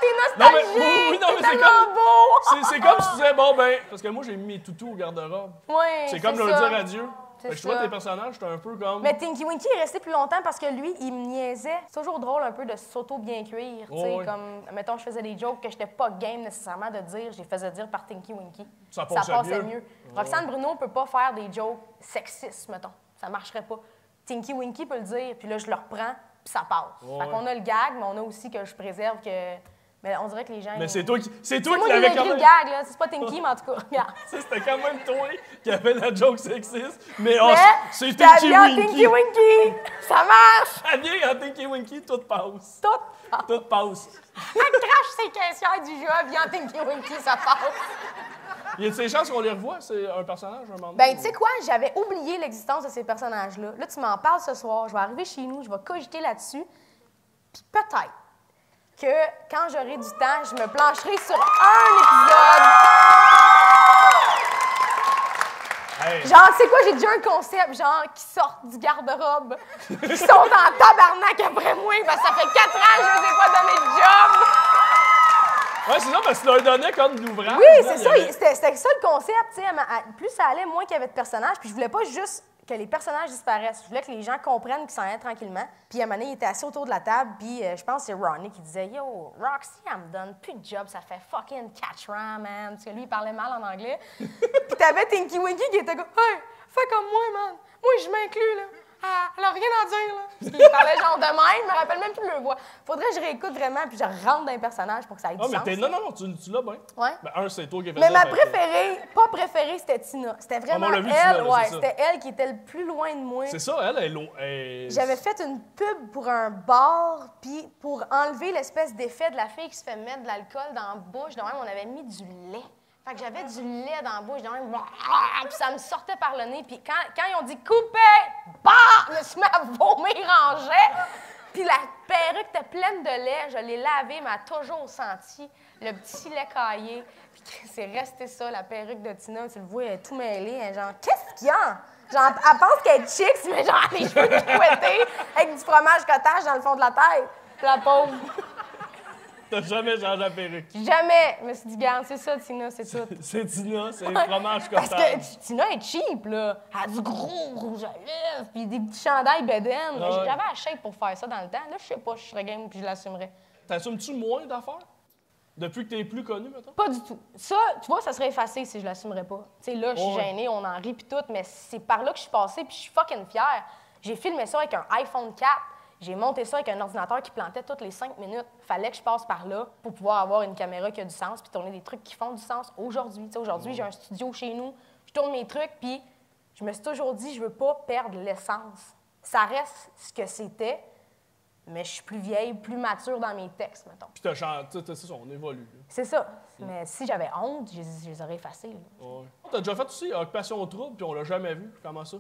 t'es nostalgique! Oui, non, mais c'est comme... C'est comme si tu disais, bon, ben... Parce que moi, j'ai mis mes toutous au garde-robe. Oui, c'est comme leur dire adieu. Je vois tes personnages, j'étais un peu comme... Mais Tinky Winky est resté plus longtemps parce que lui, il me niaisait. C'est toujours drôle un peu de s'auto-bien cuire, tu sais, comme, mettons, je faisais des jokes que j'étais pas game nécessairement de dire, je les faisais dire par Tinky Winky. Ça passait mieux. Roxane Bruno peut pas faire des jokes sexistes, mettons. Ça marcherait pas. Tinky Winky peut le dire, puis là, je le reprends, puis ça passe. Fait qu'on a le gag, mais on a aussi que je préserve que... Mais on dirait que les gens... Mais c'est toi qui moi l'avais qui quand même... le gag, là. C'est pas Tinky, mais en tout cas, regarde. C'était quand même toi qui avait la joke sexiste. Mais c'est Tinky Winky. Winky! Ça marche! Ça vient en Tinky Winky, tout passe. Tout passe. Elle crache ses caissières du jeu, vient en Tinky Winky, ça passe. Il y a de ces chances qu'on les revoit, c'est un personnage, un moment. Ben, tu sais quoi? J'avais oublié l'existence de ces personnages-là. Là, tu m'en parles ce soir, je vais arriver chez nous, je vais cogiter là-dessus. Puis peut-être que quand j'aurai du temps, je me plancherai sur un épisode. Hey. Genre, tu sais quoi, j'ai déjà un concept, genre, qui sortent du garde-robe, qui sont en tabarnak après moi, parce que ça fait 4 ans que je ne ai pas donné de job. Ouais, c'est ça, parce que tu leur donnais comme de l'ouvrage. Oui, c'est ça, c'était ça le concept, tu sais. Plus ça allait, moins qu'il y avait de personnages, puis je voulais pas juste que les personnages disparaissent. Je voulais que les gens comprennent qu'ils s'en allaient tranquillement. Puis à un moment donné, il était assis autour de la table, puis je pense que c'est Ronnie qui disait « Yo, Roxy, elle me donne plus de job, ça fait fucking 4 ans, man. » Parce que lui, il parlait mal en anglais. Puis t'avais Tinky Winky qui était comme « Hey, fais comme moi, man. Moi, je m'inclus, là. Elle a rien à dire, là. » Parce qu'il parlait genre de même, je me rappelle même plus le voix. Faudrait que je réécoute vraiment, puis je rentre dans les personnages pour que ça ait du sens. Non, tu l'as bien. Ouais. Ben, c'est toi qui faisais. Mais ma préférée, c'était Tina. C'était vraiment elle, Tina, c'était elle qui était le plus loin de moi. C'est ça, elle est loin. J'avais fait une pub pour un bar, puis pour enlever l'espèce d'effet de la fille qui se fait mettre de l'alcool dans la bouche, de même, on avait mis du lait. Fait que j'avais du lait dans la bouche, de même, puis ça me sortait par le nez. Puis quand ils ont dit « couper », je me suis mis à vomir en jet. Puis la perruque était pleine de lait, je l'ai lavée, mais elle a toujours senti le petit lait caillé. Puis c'est resté ça, la perruque de Tina. Tu le vois, elle est tout mêlée. Elle est genre, qu'est-ce qu'il y a? Genre, elle pense qu'elle est chicks, mais genre, les cheveux couettés avec du fromage cottage dans le fond de la tête. La pauvre. T'as jamais changé la perruque? Jamais. Je me suis dit, garde, c'est ça, Tina, c'est tout. C'est Tina, c'est le fromage cottage. Parce que Tina est cheap, là. Elle a du gros rouge à lèvres, puis des petits chandails bedaines. Ouais. J'avais la shape pour faire ça dans le temps. Là, je sais pas, je serais game, puis je l'assumerais. T'assumes-tu moins d'affaires? Depuis que t'es plus connu, mettons? Pas du tout. Ça, tu vois, ça serait effacé si je l'assumerais pas. Tu sais, là, je suis gênée, on en rit, puis tout, mais c'est par là que je suis passée, puis je suis fucking fière. J'ai filmé ça avec un iPhone 4. J'ai monté ça avec un ordinateur qui plantait toutes les 5 minutes. Fallait que je passe par là pour pouvoir avoir une caméra qui a du sens puis tourner des trucs qui font du sens aujourd'hui. Aujourd'hui, j'ai un studio chez nous, je tourne mes trucs, puis je me suis toujours dit, je veux pas perdre l'essence. Ça reste ce que c'était, mais je suis plus vieille, plus mature dans mes textes, mettons. Puis t'as chanté, c'est ça, on évolue. C'est ça. Mais si j'avais honte, je les aurais effacés. Ouais. T'as déjà fait aussi Occupation Trouble, puis on l'a jamais vu. Comment ça?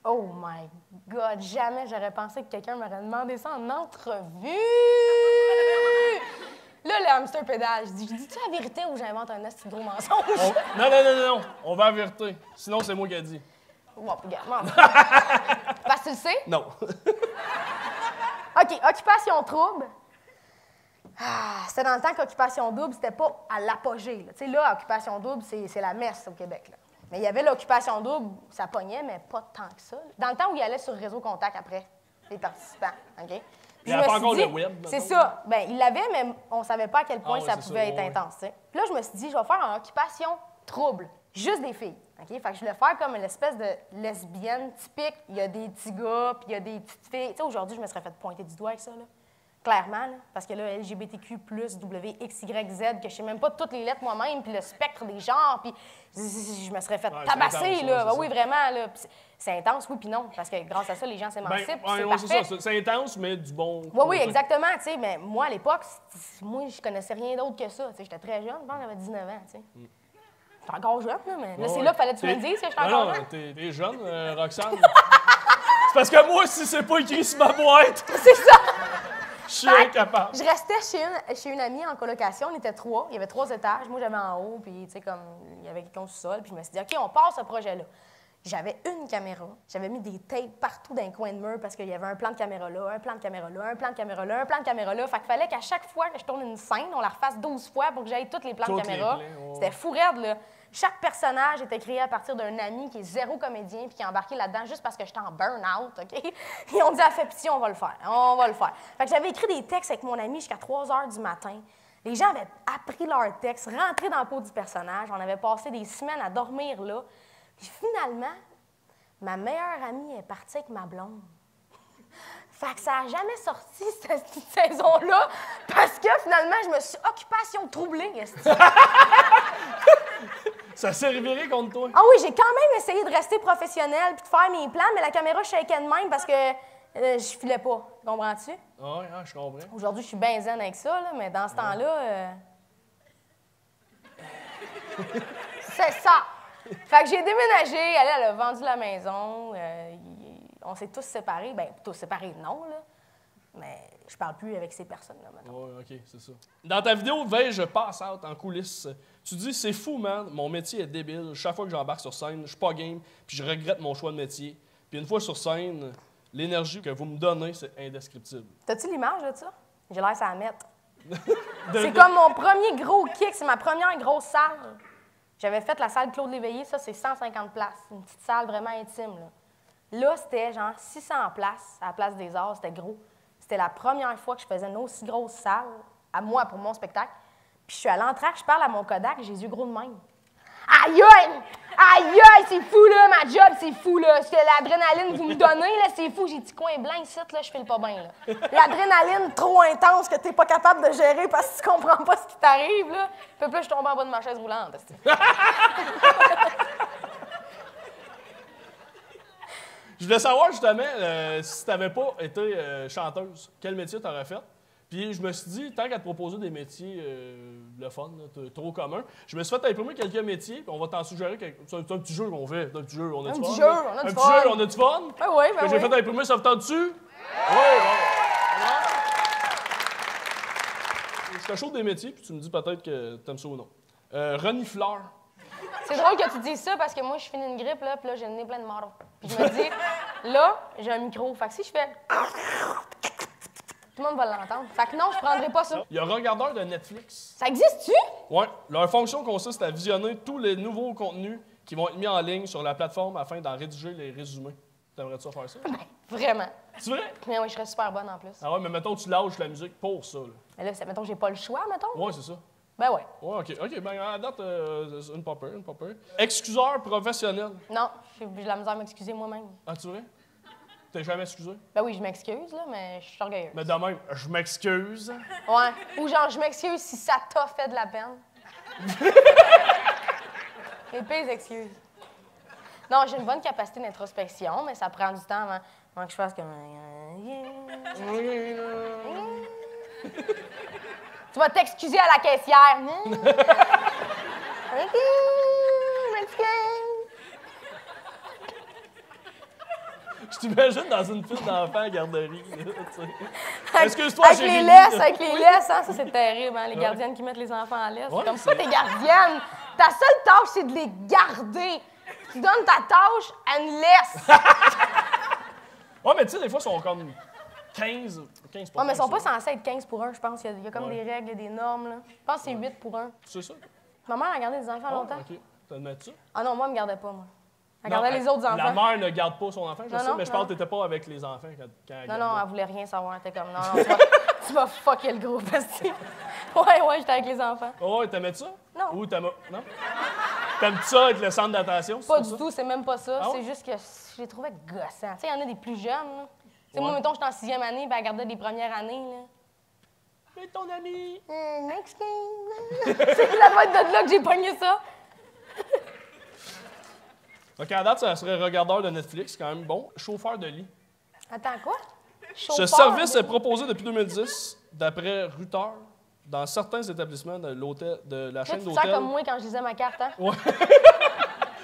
Oh my God, jamais j'aurais pensé que quelqu'un m'aurait demandé ça en entrevue! Là, le hamster pédale, je dis-tu la vérité ou j'invente un esti de gros mensonge? Non, on va la vérité. Sinon, c'est moi qui ai dit. Bon, regarde, parce que tu le sais? Non. OK, Occupation Trouble, C'était dans le temps qu'Occupation Double, c'était pas à l'apogée. Tu sais, là, Occupation Double, c'est la messe au Québec. Là. Mais il y avait l'Occupation Double, ça pognait, mais pas tant que ça. Dans le temps où il allait sur Réseau Contact après, les participants, OK? Il n'y avait pas encore le web. C'est ça. Bien, il l'avait, mais on ne savait pas à quel point ça pouvait être intense. T'sais. Puis là, je me suis dit, je vais faire une Occupation Trouble. Juste des filles. OK? Fait que je voulais faire comme une espèce de lesbienne typique. Il y a des petits gars, puis il y a des petites filles. Tu sais, aujourd'hui, je me serais fait pointer du doigt avec ça, là. Clairement, là, parce que là, LGBTQ+, W, X, Y, Z, que je sais même pas toutes les lettres moi-même, puis le spectre des genres, puis je me serais fait tabasser, là. Oui, vraiment, là. C'est intense, oui, puis non, parce que grâce à ça, les gens s'émancipent, c'est parfait. C'est intense, mais du bon... Oui, exactement, tu sais, mais moi, à l'époque, moi, je connaissais rien d'autre que ça, tu sais, j'étais très jeune, je pense que j'avais 19 ans, tu sais. J'étais encore jeune, là, mais là, c'est là qu'il fallait que tu me dises que j'étais encore jeune. T'es jeune, Roxane. C'est parce que moi, si c'est pas écrit sur ma boîte... C'est ça! Je suis incapable. Je restais chez une amie en colocation. On était 3. Il y avait 3 étages. Moi, j'avais en haut, puis, tu sais, comme, il y avait quelqu'un au sol. Puis je me suis dit, OK, on part ce projet-là. J'avais une caméra. J'avais mis des tapes partout dans les coins de mur parce qu'il y avait un plan de caméra là, un plan de caméra là, un plan de caméra là, un plan de caméra là. Fait qu'il fallait qu'à chaque fois que je tourne une scène, on la refasse 12 fois pour que j'aille tous les plans de caméra. C'était fou raide, là. Chaque personnage était créé à partir d'un ami qui est zéro comédien puis qui est embarqué là-dedans juste parce que j'étais en burn-out, OK? Ils ont dit à fait pitié, on va le faire, on va le faire. Fait que j'avais écrit des textes avec mon ami jusqu'à 3 heures du matin. Les gens avaient appris leurs textes, rentré dans la peau du personnage. On avait passé des semaines à dormir là. Puis finalement, ma meilleure amie est partie avec ma blonde. Fait que ça n'a jamais sorti cette saison-là parce que finalement, je me suis occupation troublée. Ça s'est révélé contre toi? Ah oui, j'ai quand même essayé de rester professionnelle puis de faire mes plans, mais la caméra shakeait de même parce que je filais pas. Comprends-tu? Ah oui, je comprends. Aujourd'hui, je suis bien zen avec ça, là, mais dans ce temps-là... C'est ça! Fait que j'ai déménagé, elle a vendu la maison, on s'est tous séparés. Bien, tous séparés, non, là. Mais je parle plus avec ces personnes-là, maintenant. Oui, OK, c'est ça. Dans ta vidéo, je passe out en coulisses. Tu dis, c'est fou, man, mon métier est débile. Chaque fois que j'embarque sur scène, je suis pas game, puis je regrette mon choix de métier. Puis une fois sur scène, l'énergie que vous me donnez, c'est indescriptible. T'as-tu l'image de ça? J'ai l'air à la mettre. C'est comme mon premier gros kick, c'est ma première grosse salle. J'avais fait la salle Claude Léveillé, ça, c'est 150 places. Une petite salle vraiment intime, là. Là, c'était genre 600 places à la Place des Arts, c'était gros. C'était la première fois que je faisais une aussi grosse salle, à moi, pour mon spectacle. Puis je suis à l'entracte, je parle à mon Kodak, j'ai les yeux gros de même. Aïe, aïe! Aïe, aïe, c'est fou, là, ma job, c'est fou, là. C'est l'adrénaline que vous me donnez, là, c'est fou. J'ai petit coin blanc ici, là, je file pas bien, là. L'adrénaline trop intense que t'es pas capable de gérer parce que tu comprends pas ce qui t'arrive, là. Puis plus je tombe en bas de ma chaise roulante, Je voulais savoir, justement, si t'avais pas été chanteuse, quel métier t'aurais fait? Puis je me suis dit, tant qu'à te proposer des métiers le fun, là, trop communs, je me suis fait imprimer quelques métiers, puis on va t'en suggérer quelques... C'est un petit jeu qu'on fait, un petit jeu, on a du fun. Un petit jeu, on a du fun. On a du fun? Ben oui, ben que j'ai fait imprimer, ça vous tente dessus? Oui, bon. Je te chauffe des métiers, puis tu me dis peut-être que t'aimes ça ou non. Renifleur. C'est drôle que tu dises ça parce que moi, je finis une grippe, là, puis là, j'ai le nez plein de marron. Puis je me dis, là, j'ai un micro. Fait que si je fais... Tout le monde va l'entendre. Fait que non, je prendrai pas ça. Il y a Regardeur de Netflix. Ça existe-tu? Oui. Leur fonction consiste à visionner tous les nouveaux contenus qui vont être mis en ligne sur la plateforme afin d'en rédiger les résumés. T'aimerais-tu faire ça? Ben, vraiment. C'est vrai? Mais oui, je serais super bonne en plus. Ah ouais, mais mettons, tu lâches la musique pour ça, là. Mais là, mettons, j'ai pas le choix, mettons? Ouais, c'est ça. Ben ouais. Ouais, OK, ben à date, une popper. Excuseur professionnel. Non, j'ai de la misère à m'excuser moi-même. Ah, tu vrai? T'es jamais excusé? Ben oui, je m'excuse, là, mais je suis orgueilleuse. Mais de même, je m'excuse. Ouais. Ou genre, je m'excuse si ça t'a fait de la peine. Les pires excuses. Non, j'ai une bonne capacité d'introspection, mais ça prend du temps avant que je fasse comme... Tu vas t'excuser à la caissière. OK, m'excuse. Je t'imagine dans une file d'enfants à garderie. Excuse-toi, avec les laisses, hein? Ça, c'est terrible, hein? Les gardiennes qui mettent les enfants en laisse. Ouais, comme ça, t'es gardienne. Ta seule tâche, c'est de les garder. Tu donnes ta tâche à une laisse. Ouais, mais tu sais, des fois, ils sont comme... 15 pour Ouais, mais ils sont ça. pas censés être 15 pour 1, je pense. Il y a comme des règles, il y a des normes, là. Je pense que c'est 8 pour 1. C'est ça? Ma mère a gardé des enfants longtemps. OK. Tu admets ça? Ah non, moi, elle me gardait pas, moi. Elle Non, gardait les autres enfants. La mère ne garde pas son enfant, je Non, sais, non, mais je non. pense que t'étais pas avec les enfants quand elle Non, gardait. non, elle voulait rien savoir. Elle était comme, non, non, tu vas fucker le groupe. Ouais, j'étais avec les enfants. Oh, ouais, t'aimais ça? Non. Ou t'aimes... Non? T'aimes ça être le centre d'attention? Pas du tout, c'est même pas ça. Ah ouais? C'est juste que je les trouvais gossants. Tu sais, il y en a des plus jeunes, là. Tu sais, Ouais. moi, mettons, j'étais en 6e année, puis elle gardait des premières années, là. Mais ton ami! Next game. C'est la doit être de là que j'ai pogné ça. OK, à date, ça serait regardeur de Netflix, quand même bon. Chauffeur de lit. Attends, quoi? Ce Chauffeur service de- est proposé depuis 2010, d'après Rutter, dans certains établissements de la Toi, chaîne tu te sens d'hôtels. comme moi quand je lisais ma carte, hein? Ouais.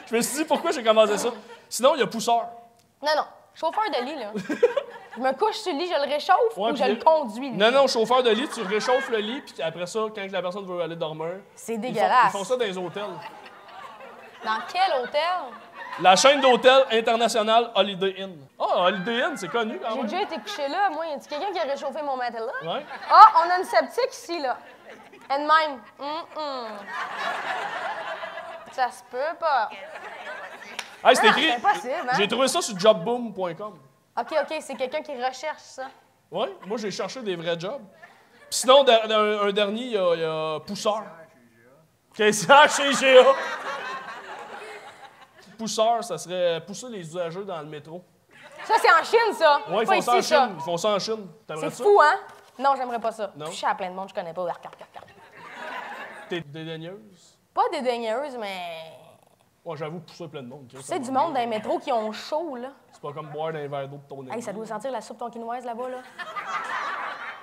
Je me suis dit, pourquoi j'ai commencé ça? Sinon, il y a pousseur. Non, non. Chauffeur de lit, là. Je me couche sur le lit, je le réchauffe Ouais, ou je puis- le conduis, lui? Non, non, chauffeur de lit, tu réchauffes le lit, puis après ça, quand la personne veut aller dormir... C'est Ils dégueulasse. font ça dans les hôtels. Dans quel hôtel? La chaîne d'hôtels internationale Holiday Inn. Ah, Holiday Inn, c'est connu quand J'ai même. déjà été couché là. Moi, y a quelqu'un qui a réchauffé mon matelas? Ouais. Ah, on a une sceptique ici, là. Elle même. Ça se peut pas. Hey, c'est Non, écrit. c'est impossible, hein? J'ai trouvé ça sur jobboom.com. OK, c'est quelqu'un qui recherche ça. Oui, moi j'ai cherché des vrais jobs. Puis sinon, un dernier, il y a pousseur. Caissière chez IGA. Pousseur, ça serait pousser les usagers dans le métro. Ça, c'est en Chine, ça. Oui, ils Pas font ça en ici, ça. Chine. Ils font ça en Chine. T'aimerais C'est ça? fou, hein? Non, j'aimerais pas ça. Non? Toucher à plein de monde, je connais pas. T'es dédaigneuse? Pas dédaigneuse, mais... Moi, j'avoue, pousser plein de monde. Tu sais, du monde dans les métros qui ont chaud, là. C'est pas comme boire d'un verre d'eau de ton nez. Hey, ça doit sentir la soupe tonkinoise là-bas, là.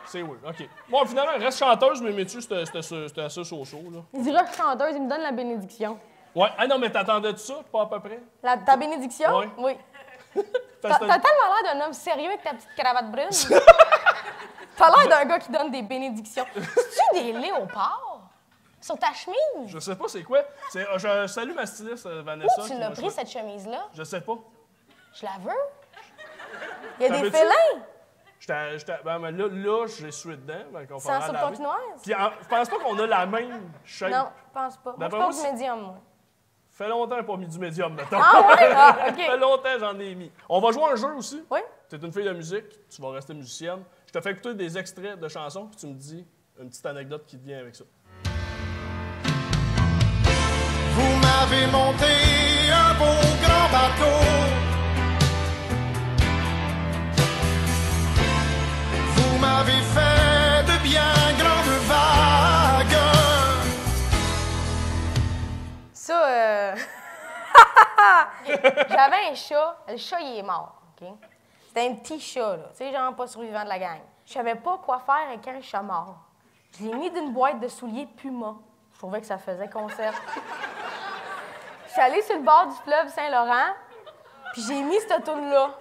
C'est oui, OK. Bon, finalement, elle reste chanteuse, mais Métu, c'était assez so-so, là. Il dira que je suis chanteuse, il me donne la bénédiction. Ouais. Ah non, mais t'attendais-tu ça? Pas à peu près? Ta bénédiction? Ouais. Oui. Parce T'as que- tellement l'air d'un homme sérieux avec ta petite cravate brune. T'as l'air d'un gars qui donne des bénédictions. C'est-tu des léopards? Sur ta chemise? Je sais pas c'est quoi. Je salue ma styliste, Vanessa. Où tu qui l'as m'a pris, choisi. cette chemise-là? Je sais pas. Je la veux. Il y a des T'avais-tu? félins. Ben, là j'ai sué dedans. Ben, C'est en soupe tonkinoise? Puis je pense pas qu'on a la même shape. Non, je pense pas. Moi, je D'après porte moi, du médium, moi. Fait longtemps que j'ai pas mis du médium, mettons. Ah ouais? Ah, OK. Fait longtemps que j'en ai mis. On va jouer à un jeu aussi. Oui? T'es une fille de musique, tu vas rester musicienne. Je te fais écouter des extraits de chansons, puis tu me dis une petite anecdote qui te vient avec ça. Vous m'avez monté un beau grand bateau. Vous m'avez fait de bien grandes vagues. Ça, J'avais un chat. Le chat, il est mort, OK? C'était un petit chat, là. Tu sais, genre pas survivant de la gang. Je savais pas quoi faire avec un chat mort. Je l'ai mis d'une boîte de souliers Puma. Je trouvais que ça faisait concept. Je suis allée sur le bord du fleuve Saint-Laurent, puis j'ai mis cette toune-là.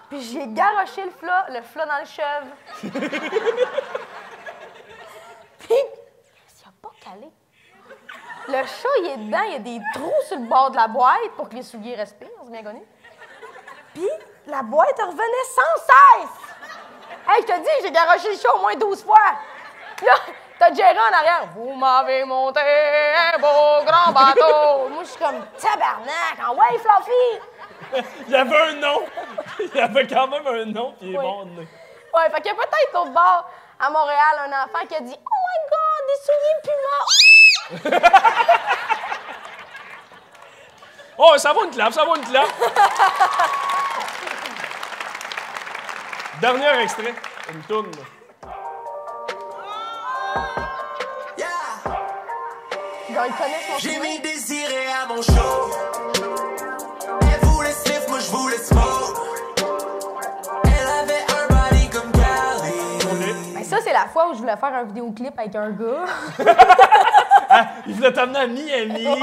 Puis j'ai garoché le flot dans le cheveu. Puis, il a pas calé. Le chat, il est dedans, il y a des trous sur le bord de la boîte pour que les souliers respirent, c'est bien connu. Puis, la boîte revenait sans cesse. Hey, je te dis, j'ai garoché le chat au moins 12 fois. Là, t'as Jerry en arrière. Vous m'avez monté un beau grand bateau. Moi, je suis comme tabarnak. En ouais, Fluffy. Il y avait un nom. Il y avait quand même un nom, puis il est Oui. mort de nez. Ouais, fait qu'il y a peut-être l'autre bord, à Montréal, un enfant qui a dit Oh my God, des souliers Puma. Oh, ça va une clap, ça va une clap. Dernier extrait, une toune. Genre, ils connaissent mon J'ai soulier. mis Désiré à mon show. Elle voulait sniff, moi je voulais smoke. Elle avait un body comme Cali. Ben, ça, c'est la fois où je voulais faire un vidéoclip avec un gars. Il voulait t'amener à Miami. Ouais.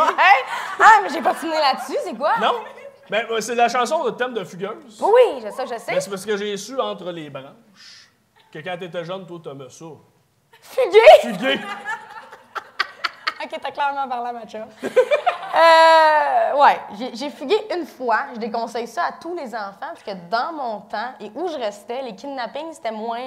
Ah, mais j'ai pas fini là-dessus, c'est quoi? Non? Ben, c'est la chanson de thème de Fugueuse. Oui, je sais. Mais c'est parce que j'ai su entre les branches que quand t'étais jeune, toi, t'aimais ça. Fugué? Fugué. OK. OK, t'as clairement parlé à ma chum. Ouais, j'ai fugué une fois. Je déconseille ça à tous les enfants, parce que dans mon temps et où je restais, les kidnappings, c'était moins...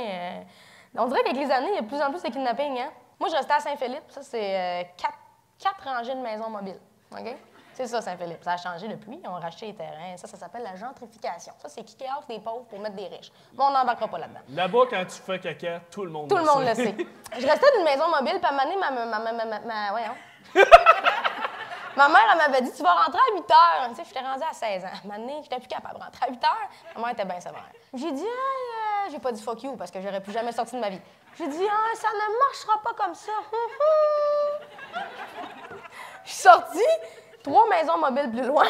On dirait qu'avec les années, il y a de plus en plus de kidnappings, hein? Moi, je restais à Saint-Philippe. Ça, c'est 4 rangées de maisons mobiles. OK? C'est ça, Saint-Philippe. Ça a changé depuis. Ils ont racheté les terrains. Ça s'appelle la gentrification. Ça, c'est kicker off des pauvres pour mettre des riches. Mais on n'embarquera pas là-dedans. Là-bas, quand tu fais caca, tout le monde le sait. Je restais d'une maison mobile, puis à un moment donné, ma mère, elle m'avait dit, tu vas rentrer à 8 heures. Tu sais, j'étais rendue à 16 ans. À un moment donné, j'étais plus capable de rentrer à 8 heures. Ma mère était bien sévère. J'ai dit, j'ai pas dit fuck you, parce que j'aurais plus jamais sorti de ma vie. J'ai dit, ça ne marchera pas comme ça. Je suis sortie, 3 maisons mobiles plus loin.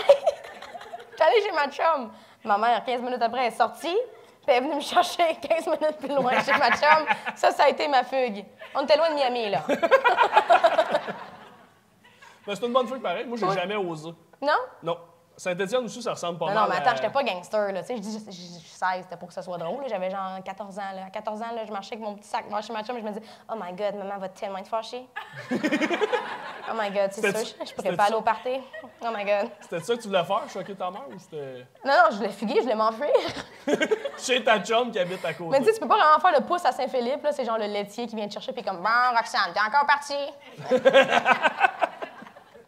J'étais allée chez ma chum. Ma mère, 15 minutes après, elle est sortie, puis elle est venue me chercher 15 minutes plus loin chez ma chum. Ça a été ma fugue. On était loin de Miami, là. Ben, c'est une bonne fugue pareil. Moi, j'ai jamais osé. Non? Non. Saint-Étienne aussi, ça ressemble pas mal. Non, mais attends, j'étais pas gangster, là. Tu sais, je dis 16, c'était pour que ça soit drôle. J'avais genre 14 ans, là. À 14 ans, là, je marchais avec mon petit sac chez ma chum et je me disais, oh my God, maman va tellement être fâchée. Oh my God, c'est sûr, je pourrais pas aller au party. Oh my God. C'était ça que tu voulais faire, choquer ta mère, ou c'était... Non, je voulais fuguer, je voulais m'enfuir. Chez ta chum qui habite à côté. Mais tu sais, tu peux pas vraiment faire le pouce à Saint-Philippe, là. C'est genre le laitier qui vient te chercher puis comme, bon, Roxane, t'es encore partie.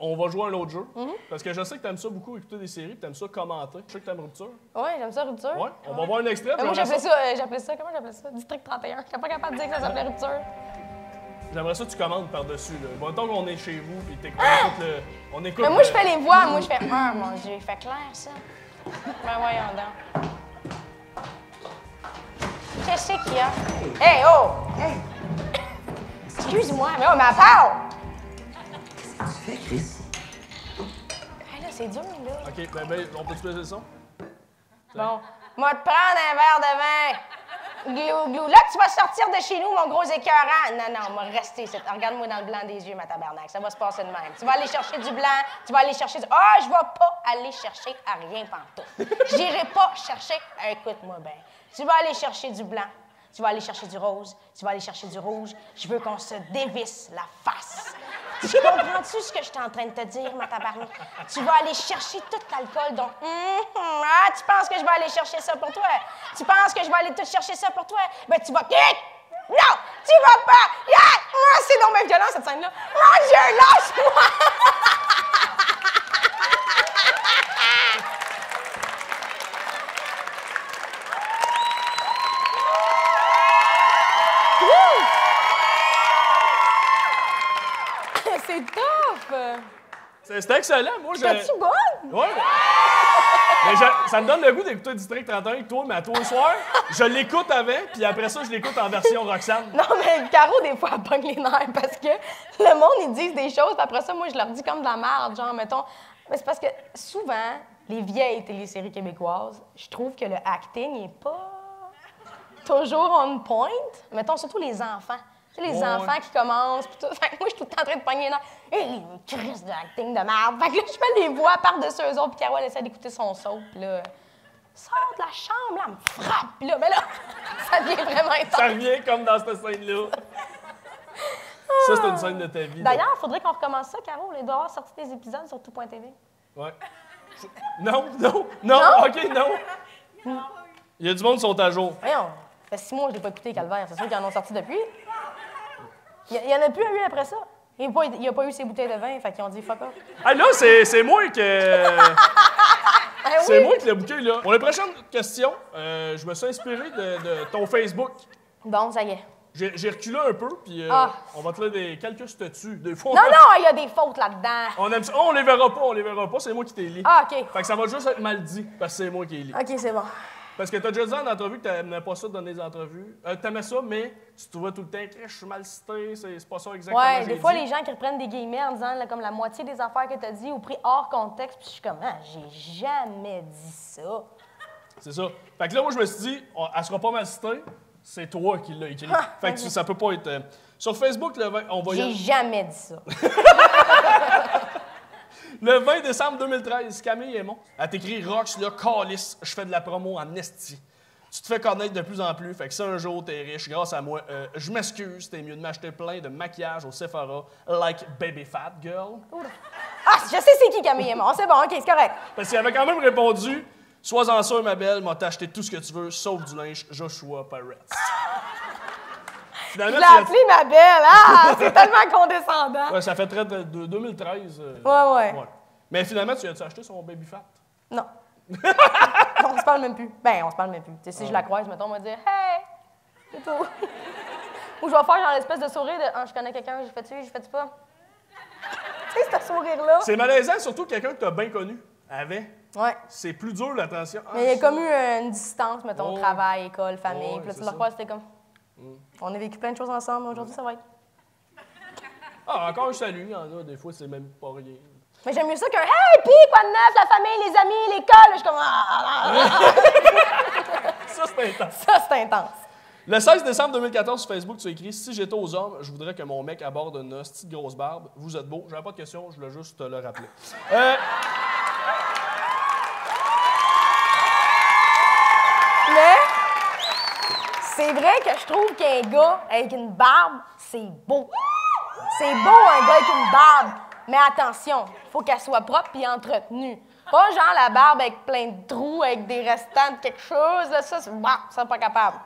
On va jouer à un autre jeu. Parce que je sais que t'aimes ça beaucoup, écouter des séries, puis t'aimes ça commenter. Je sais que t'aimes Rupture. Oui, j'aime ça, Rupture. Ouais, on va voir un extrait. Moi, j'appelais ça, comment j'appelais ça? District 31. J'étais pas capable de dire que ça s'appelait Rupture. J'aimerais ça que tu commandes par-dessus, là. Bon, tant qu'on est chez vous, puis on écoute Mais moi, je fais les voix. Moi, je fais, mon Dieu, il fait clair, ça. Ben, voyons donc. Qu'est-ce qu'il y a? Hey, oh! Hey! Excuse-moi, mais elle parle! Tu fais, Chris? Hey, là, c'est dur, là. OK, ben, on peut-tu placer le son? Bon. Moi, te prendre un verre de vin. Glou, glou. Là, tu vas sortir de chez nous, mon gros écœurant. Non, on va rester ici. Regarde-moi dans le blanc des yeux, ma tabarnak. Ça va se passer de même. Tu vas aller chercher du blanc, tu vas aller chercher du... je vais pas aller chercher à rien pantoute. J'irai pas chercher... Écoute-moi bien. Tu vas aller chercher du blanc, tu vas aller chercher du rose, tu vas aller chercher du rouge. Je veux qu'on se dévisse la face. Tu comprends-tu ce que je suis en train de te dire, ma tabarnak? Tu vas aller chercher tout l'alcool, donc... tu penses que je vais aller chercher ça pour toi? Tu penses que je vais aller tout chercher ça pour toi? Ben, tu vas... Non! Tu vas pas! C'est donc bien violent, cette scène-là. Mon Dieu, lâche-moi! C'est tough! C'était excellent, moi. T'es-tu bonne? Ouais. Mais ça me donne le goût d'écouter District 31 avec toi, mais à toi le soir, je l'écoute avec, puis après ça, je l'écoute en version Roxane. Non, mais Caro, des fois, elle pogne les nerfs parce que le monde, ils disent des choses, puis après ça, moi, je leur dis comme de la merde, genre, mettons. Mais c'est parce que souvent, les vieilles téléséries québécoises, je trouve que le acting n'est pas toujours on point. Mettons, surtout les enfants. Tu sais, les enfants qui commencent, pis tout. Fait que moi, je suis tout le temps en train de pogner les nerfs. Une crise de acting de merde. Fait que là, je fais des voix par-dessus eux autres, puis Caro, elle essaie d'écouter son saut, puis là, sors de la chambre, là, elle me frappe, puis là, mais là, ça devient vraiment intense. Ça revient comme dans cette scène-là. Ça, c'est une scène de ta vie. D'ailleurs, il faudrait qu'on recommence ça, Caro. Il doit y avoir sorti des épisodes sur tout.tv. Ouais. Non, OK, non. Il y a du monde qui sont à jour. Voyons, ça fait 6 mois que je l'ai pas écouté, Calvaire. C'est sûr qu'ils en ont sorti depuis. Il y en a plus eu après ça. Il n'y a pas eu ses bouteilles de vin, fait qu'ils ont dit fuck off. Ah là, c'est moi que... C'est moi qui l'ai booké, là. Pour les prochaines questions, je me suis inspiré de ton Facebook. Bon, ça y est. J'ai reculé un peu, puis on va te lire quelques statuts. Des fois, non, il y a des fautes là-dedans. On aime ça. On les verra pas, c'est moi qui t'ai lu. Ah, OK. Fait que ça va juste être mal dit, parce que c'est moi qui ai lu. OK, c'est bon. Parce que t'as déjà dit en entrevue que t'aimais pas ça de donner des entrevues. T'aimais ça, mais tu trouvais tout le temps que je suis mal cité, c'est pas ça exactement. Ouais, des fois, les gens qui reprennent des guillemets en disant là, comme la moitié des affaires que t'as dit ou pris hors contexte, puis je suis comme, j'ai jamais dit ça. C'est ça. Fait que là, moi, je me suis dit, elle sera pas mal citée, c'est toi qui l'as écrit. Fait que ça peut pas être. Sur Facebook, on va y aller. J'ai jamais dit ça. Le 20 décembre 2013, Camille Aymon, elle t'écrit Rox, là, calice, je fais de la promo en esti. Tu te fais connaître de plus en plus. Fait que si un jour t'es riche, grâce à moi, je m'excuse, t'es mieux de m'acheter plein de maquillage au Sephora, like Baby Fat Girl. Ah, je sais c'est qui Camille Aymon. C'est bon, OK, c'est correct. Parce qu'il avait quand même répondu « Sois-en sûr, ma belle, m'a t'acheter tout ce que tu veux, sauf du linge Joshua Pirates. » Je l'ai appelé ma belle. Ah, c'est tellement condescendant. Ouais, ça fait très de 2013. Ouais. Mais finalement, tu as-tu acheté son Baby Fat? Non. On se parle même plus. Ben, on se parle même plus. Tu sais, si je la croise, mettons, on va dire « Hey! » C'est tout. Ou je vais faire genre l'espèce de sourire de « Ah, je connais quelqu'un, j'ai fait pas. » Tu sais, ce sourire-là. C'est malaisant, surtout quelqu'un que tu as bien connu. Avait. Ouais. C'est plus dur, l'attention. Mais il y a comme eu une distance, mettons, Oh. travail, école, famille. Oh, Puis là, c'est tu le ça. recroises, c'était comme... On a vécu plein de choses ensemble, aujourd'hui, ça va être... Ah, encore un salut, il y en a, des fois, c'est même pas rien. Mais j'aime mieux ça qu'un « Hey, pis, quoi de neuf, la famille, les amis, l'école? » Je suis comme... Ça, c'est intense. Ça, c'est intense. Le 16 décembre 2014, sur Facebook, tu as écrit « Si j'étais aux hommes, je voudrais que mon mec aborde une hostie de grosse barbe. Vous êtes beau. » J'avais pas de question, je voulais juste te le rappeler. Mais c'est vrai que je trouve qu'un gars avec une barbe, c'est beau. C'est beau, un gars avec une barbe. Mais attention, faut qu'elle soit propre et entretenue. Pas genre la barbe avec plein de trous, avec des restants de quelque chose. Là, ça, c'est pas capable.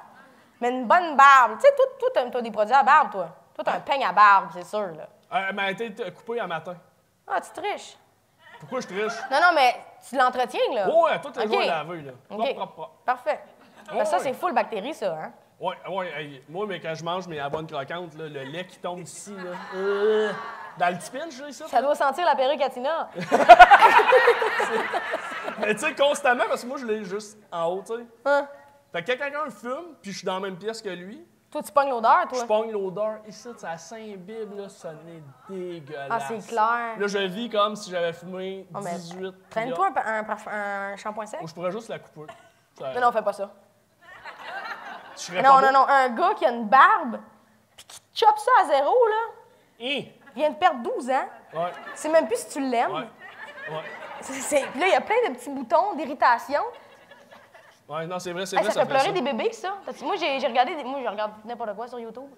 Mais une bonne barbe. Tu sais, toi, t'as des produits à barbe, toi. Toi, t'as un peigne à barbe, c'est sûr, là. Elle m'a été coupée un matin. Ah, tu triches. Pourquoi je triche? Non, mais tu l'entretiens, là. Ouais, tout les OK. jours à laver, là. OK. Propre. Parfait. Ouais, Ça, ouais. c'est full bactéries, ça, hein? Ouais, hey, moi, mais quand je mange mes avoines croquantes, là, le lait qui tombe ici, là. Dans le petit pinch, là, ici. Ça doit sentir la perruque à Tina. Mais tu sais, constamment, parce que moi, je l'ai juste en haut, tu sais. Hein? Fait que quand quelqu'un fume, puis je suis dans la même pièce que lui, Toi, tu pognes l'odeur, toi? je pogne l'odeur. Ici, c'est à Saint-Bible, là, ça n'est dégueulasse. Ah, c'est clair. Là, je vis comme si j'avais fumé Oh, mais 18. Traîne-toi un shampoing sec? Ou je pourrais juste la couper. Ça- Non, fais pas ça. je serais Non, pas non, beau. non. Un gars qui a une barbe, puis qui chope ça à zéro, là, Hein? il vient de perdre 12 ans. Ouais, C'est même plus si tu l'aimes. ouais, ouais. Puis là, il y a plein de petits boutons d'irritation. Ouais, non, c'est vrai, Hey, ça fait fait pleurer ça. des bébés, ça. Moi, j'ai regardé... Moi, je regarde n'importe quoi sur YouTube.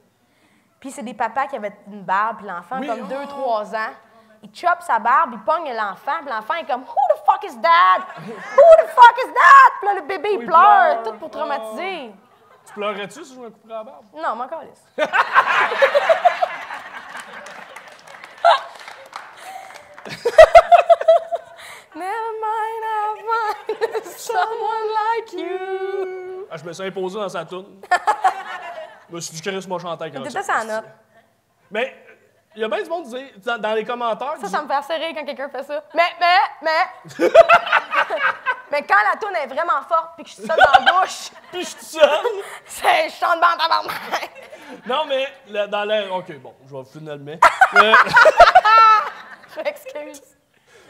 Puis c'est des papas qui avaient une barbe, puis l'enfant, Oui, comme oh! 2-3 ans, il chope sa barbe, il pogne l'enfant, puis l'enfant est comme « Who the fuck is that? Who the fuck is that? » Puis là, le bébé, il Oui, pleure, pleure. tout pour traumatiser. Tu pleurais-tu si je me couperais la barbe? Non, m'en calisse. Never mind, I'll find someone like you. Ah, je me suis imposé dans sa toune. Je me suis dit, Chris m'a chanté avec un T'étais son. sa note. Mais il y a bien du monde qui dit, dans les commentaires, Ça me fait serrer quand quelqu'un fait ça. Mais. Mais quand la toune est vraiment forte puis que je suis seule dans la bouche, puis je suis seul. c'est je chante dans ta barbe. Non, mais dans l'air. OK, bon, je vais finalement. Je m'excuse.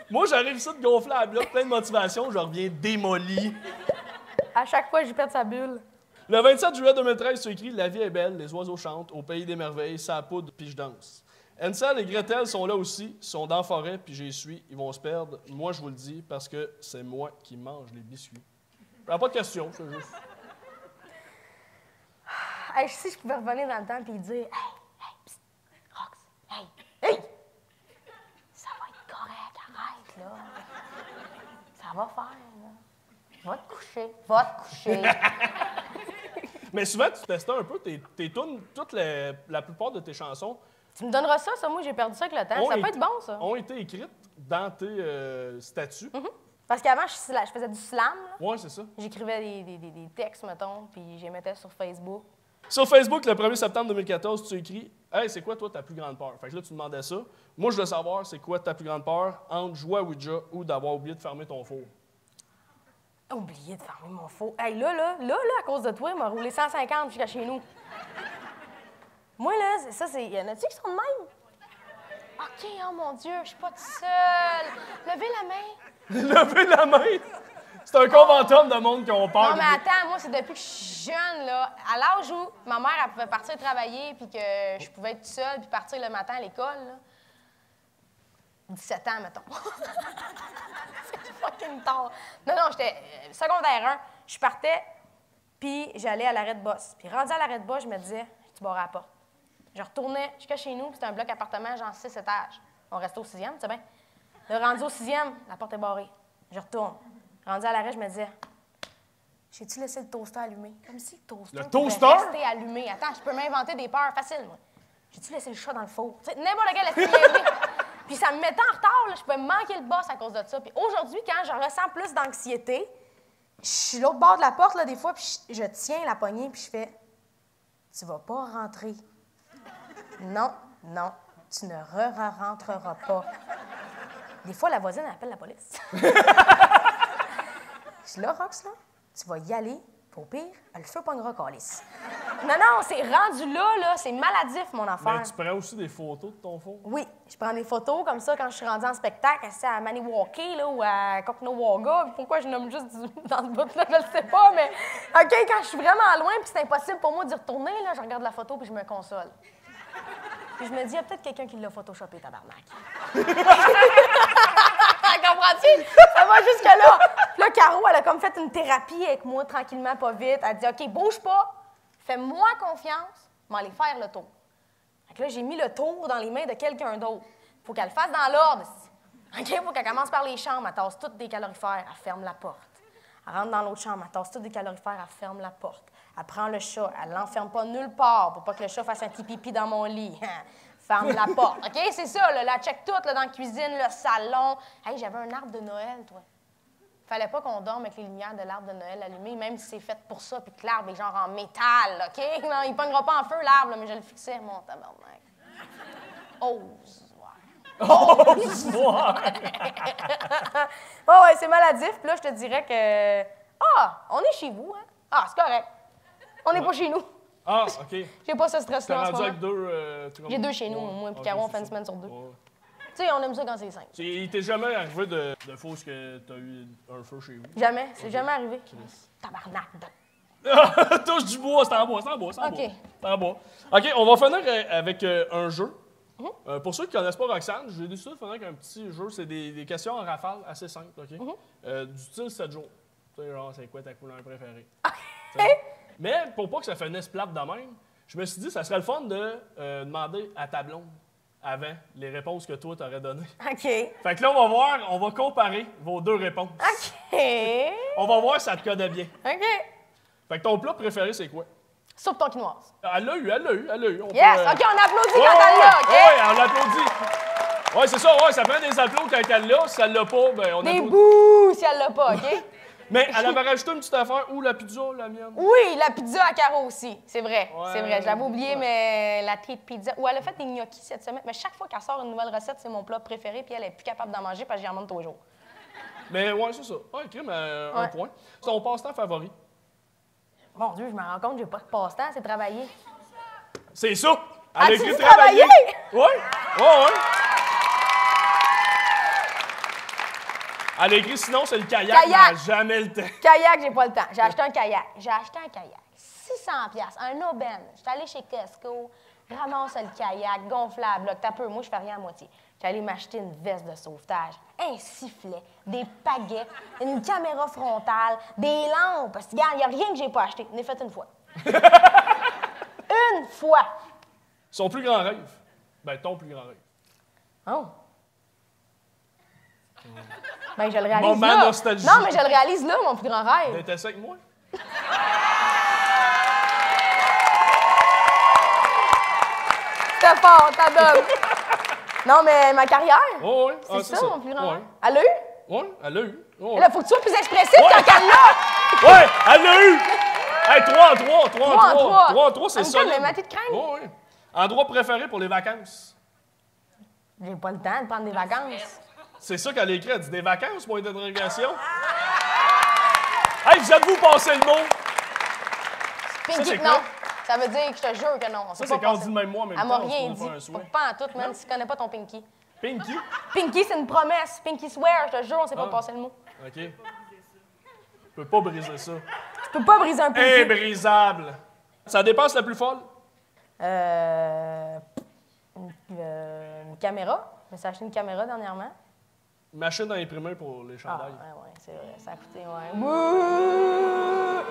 Moi, j'arrive ici de gonfler à bloc, plein de motivation, je reviens démoli. À chaque fois, je pète sa bulle. Le 27 juillet 2013, tu écrit « La vie est belle, les oiseaux chantent, au pays des merveilles, ça poudre, puis je danse. » Hansel et Gretel sont là aussi, sont dans la forêt, puis j'y suis, ils vont se perdre. Moi, je vous le dis, parce que c'est moi qui mange les biscuits. Pas de question, c'est juste. Hey, si je pouvais revenir dans le temps et dire Hey, psst, Rox, hey! Ça va être correct, arrête, là. Ça va faire, là. Va te coucher. Mais souvent, tu testais un peu tes tunes, la plupart de tes chansons Tu me donneras ça, moi, j'ai perdu ça avec le temps. Ça peut être bon, ça. ont été écrites dans tes statuts. Parce qu'avant, je faisais du slam, là. Oui, c'est ça. J'écrivais des textes, mettons, puis je les mettais sur Facebook. Sur Facebook, le 1er septembre 2014, tu écris « Hey, c'est quoi, toi, ta plus grande peur? » Fait que là, tu demandais ça. Moi, je veux savoir, c'est quoi ta plus grande peur entre jouer à Ouija ou d'avoir oublié de fermer ton four? Oublié de fermer mon four. Hey, là, à cause de toi, il m'a roulé 150 jusqu'à chez nous. Moi, là, il y en a-tu qui sont de même? OK, oh mon Dieu, je suis pas toute seule. Levez la main. Levez la main! C'est un conventum de monde qui ont peur. Non, mais attends, moi, c'est depuis que je suis jeune, là. À l'âge où ma mère, elle pouvait partir travailler, puis que je pouvais être toute seule, puis partir le matin à l'école, là. 17 ans, mettons. C'est fucking tard. Non, j'étais secondaire 1. Je partais Puis j'allais à l'arrêt de bus. Puis rendu à l'arrêt de bus, je me disais, tu barres à la porte. Je retournais jusqu'à chez nous, c'était un bloc appartement, genre 6 étages. On restait au 6e, tu sais bien. Le rendu au 6e, la porte est barrée. Je retourne. Rendu à l'arrêt, je me disais, j'ai-tu laissé le toaster allumé? Comme si le toaster pouvait rester allumé. Attends, je peux m'inventer des peurs faciles, moi. J'ai-tu laissé le chat dans le four? Tu sais, n'importe quel effet. Puis ça me mettait en retard, là. Je pouvais manquer le boss à cause de ça. Puis aujourd'hui, quand je ressens plus d'anxiété, je suis l'autre bord de la porte, là, des fois, puis je tiens la poignée, puis je fais, tu vas pas rentrer. Non, non, tu ne rentreras pas. Des fois, la voisine appelle la police. Je suis là, Rox, là, tu vas y aller, puis au pire, le feu pognera calice. Non, non, c'est rendu là, c'est maladif, mon affaire. Mais tu prends aussi des photos de ton four? Oui, je prends des photos comme ça quand je suis rendue en spectacle, assis à Maniwaki, là, ou à Cocknowaga. Pourquoi je nomme juste dans ce bout-là, je le sais pas, mais OK, quand je suis vraiment loin puis c'est impossible pour moi d'y retourner, là, je regarde la photo puis je me console. Puis je me dis, il y a peut-être quelqu'un qui l'a photoshopé, tabarnak. Comprends-tu? Ça va jusque-là. Puis là, Caro, elle a comme fait une thérapie avec moi, tranquillement, pas vite. Elle dit, OK, bouge pas, fais-moi confiance, mais aller faire le tour. Fait que là, j'ai mis le tour dans les mains de quelqu'un d'autre. Faut qu'elle le fasse dans l'ordre. OK, faut qu'elle commence par les chambres, elle tasse toutes des calorifères, elle ferme la porte. Elle rentre dans l'autre chambre, elle tasse toutes des calorifères, elle ferme la porte. Elle prend le chat, elle l'enferme pas nulle part pour pas que le chat fasse un petit pipi dans mon lit. Ferme la porte. OK? C'est ça, là, la check toute là, dans la cuisine, le salon. Hey, j'avais un arbre de Noël, toi. Fallait pas qu'on dorme avec les lumières de l'arbre de Noël allumées, même si c'est fait pour ça, puis que l'arbre est genre en métal, OK? Non, il pognera pas en feu, l'arbre, là, mais je le fixais, mon tabarnak. Ose voir. Ose voir! Oh, ouais, c'est maladif. Puis là, je te dirais que... Ah, on est chez vous, hein? Ah, c'est correct. On n'est pas chez nous. Ah, OK. J'ai pas ce stress-là en ce moment. Avec deux... J'ai deux chez nous, moi, puis Caro, on fait une semaine sur deux. Tu sais, on aime ça quand c'est simple. Il t'est jamais arrivé de fausses que t'as eu un feu chez vous? Jamais. C'est jamais arrivé. Tabarnak. Touche du bois, c'est en bois, c'est en bois, c'est en bois. OK. C'est en bois. OK, on va finir avec un jeu. Pour ceux qui ne connaissent pas Roxane, j'ai décidé de finir avec un petit jeu. C'est des questions en rafale assez simples, OK? Du style 7 jours. Tu sais, genre, c'est quoi ta couleur préférée? Mais pour pas que ça finisse plate de même, je me suis dit que ça serait le fun de demander à ta blonde avant les réponses que toi t'aurais données. OK. Fait que là, on va voir, on va comparer vos deux réponses. OK. On va voir si ça te connaît bien. OK. Fait que ton plat préféré, c'est quoi? Soupe tonkinoise. Elle l'a eu. Yes! OK, on applaudit quand elle l'a, OK? Oui, on l'applaudit. Oui, c'est ça, ça prend des applaudissements quand elle l'a. Si elle l'a pas, ben on des applaudit. bouts si elle l'a pas, OK? Mais elle avait rajouté une petite affaire, ou la pizza, la mienne. Oui, la pizza à Caro aussi, c'est vrai. Ouais, c'est vrai, je l'avais oublié, mais la petite pizza. Ou elle a fait des gnocchis cette semaine. Mais chaque fois qu'elle sort une nouvelle recette, c'est mon plat préféré, puis elle est plus capable d'en manger parce que j'y en monte tous les jours. Mais ouais, c'est ça. Ah, crime, un point. C'est ton passe-temps favori. Mon Dieu, je me rends compte que j'ai pas de passe-temps, c'est travailler. C'est ça! Elle a As-tu écrit dit travailler! travailler? Oui, oui. Elle a écrit sinon, c'est le kayak. Kayak. Mais elle a jamais le temps. Kayak, j'ai pas le temps. J'ai acheté un kayak. 600$, un aubaine. J'étais allée chez Costco, ramasse le kayak, gonflable, là, t'as peu. Moi, je fais rien à moitié. J'étais allée m'acheter une veste de sauvetage, un sifflet, des pagaies, une caméra frontale, des lampes. Parce que, regarde, il n'y a rien que j'ai pas acheté. Je l'ai fait une fois. Une fois. Son plus grand rêve. Ben, ton plus grand rêve. Oh. Ben, je le réalise Moment là. nostalgie. Non, mais je le réalise là, mon plus grand rêve. D'être assis avec moi? C'était fort, t'as donne. Non, mais ma carrière. Oh, oui. C'est ça, mon plus grand rêve. Ouais. Elle l'a eu? Oui, elle l'a eu. Oh, Là, faut que tu sois plus expressif quand elle l'a. Ouais, elle l'a eu! Hey, 3 en 3, 3 en 3. 3 en 3, c'est ça. Mais ma petite crème. Oh, oui. Endroit préféré pour les vacances? J'ai pas le temps de prendre des vacances. C'est ça qu'elle a écrit. Elle dit des vacances, point d'interrogation. Hey, vous êtes-vous passé le mot? Pinky, c'est non. quoi? Ça veut dire que je te jure que non. Ça, c'est quand on dit même moi en même Elle temps. m'a rien on se dit. fait un souhait. Pas en tout, même si tu connais pas ton Pinky. Pinky? Pinky, c'est une promesse. Pinky swear, je te jure, on sait pas passer le mot. OK. Je peux pas briser ça. Tu peux pas briser un Pinky. Imbrisable. Ça dépasse la plus folle? Une caméra. Je me suis acheté une caméra dernièrement. Machine à imprimer pour les Ah, chandails. ouais, c'est vrai. Ça a coûté, ouais. Bouh!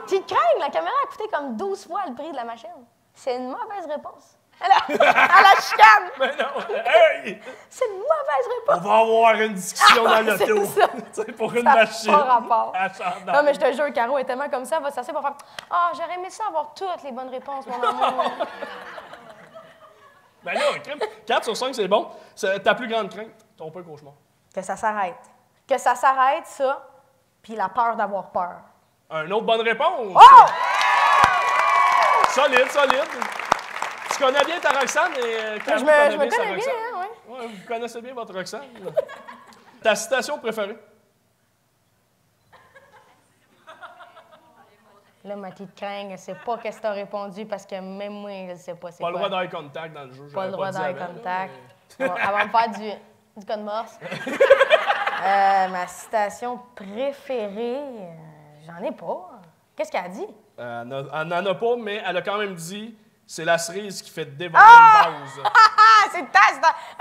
Qui craint, la caméra a coûté comme 12 fois le prix de la machine. C'est une mauvaise réponse. À la chicane! Mais non! Hey! C'est une mauvaise On réponse. va avoir une discussion dans l'auto. C'est ça. C'est pour une Ça a machine. pas rapport. À chandail. Non, mais je te jure, Caro est tellement comme ça, elle va s'asseoir pour faire « Ah, j'aurais aimé ça avoir toutes les bonnes réponses, mon amour. Ben là, 4 sur 5, c'est bon. C'est ta plus grande crainte, ton pire cauchemar. » Que ça s'arrête. Que ça s'arrête, ça, puis la peur d'avoir peur. Une autre bonne réponse. Oh! Solide, solide. Tu connais bien ta Roxane et Caro Je connaît me sa connais bien, Roxane. hein, oui. Ouais, vous connaissez bien votre Roxane. Ta citation préférée? Là, ma petite cringue, elle sait pas qu'est-ce que t'as répondu parce que même moi, je ne sais pas c'est Pas quoi. le droit d'eye contact dans le jeu. Pas le droit dit d'eye avant, contact. là, Bon, elle va me faire du code morse. Ma citation préférée, j'en ai pas. Qu'est-ce qu'elle a dit? Elle n'en a pas, mais elle a quand même dit c'est la cerise qui fait déborder une vase. C'est ta.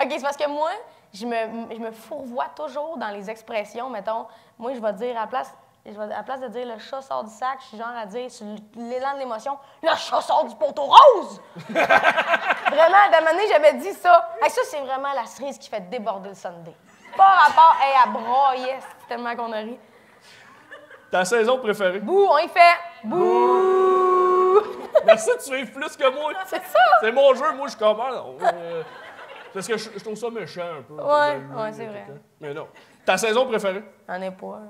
OK, c'est parce que moi, je me fourvoie toujours dans les expressions. Mettons, moi, je vais dire à la place de dire le chat sort du sac, je suis genre à dire sur l'élan de l'émotion, le chat sort du poteau rose! Vraiment, d'un moment donné, j'avais dit ça. Hey, ça, c'est vraiment la cerise qui fait déborder le Sunday. Pas rapport, hey, à brailler, c'est tellement qu'on a ri. Ta saison préférée? Bouh, on y fait! Bouh! Merci de suivre plus que moi. C'est ça! C'est mon jeu, moi, je commande. Parce que je trouve ça méchant un peu. Ouais, c'est vrai. Mais non. Ta saison préférée? J'en ai pas.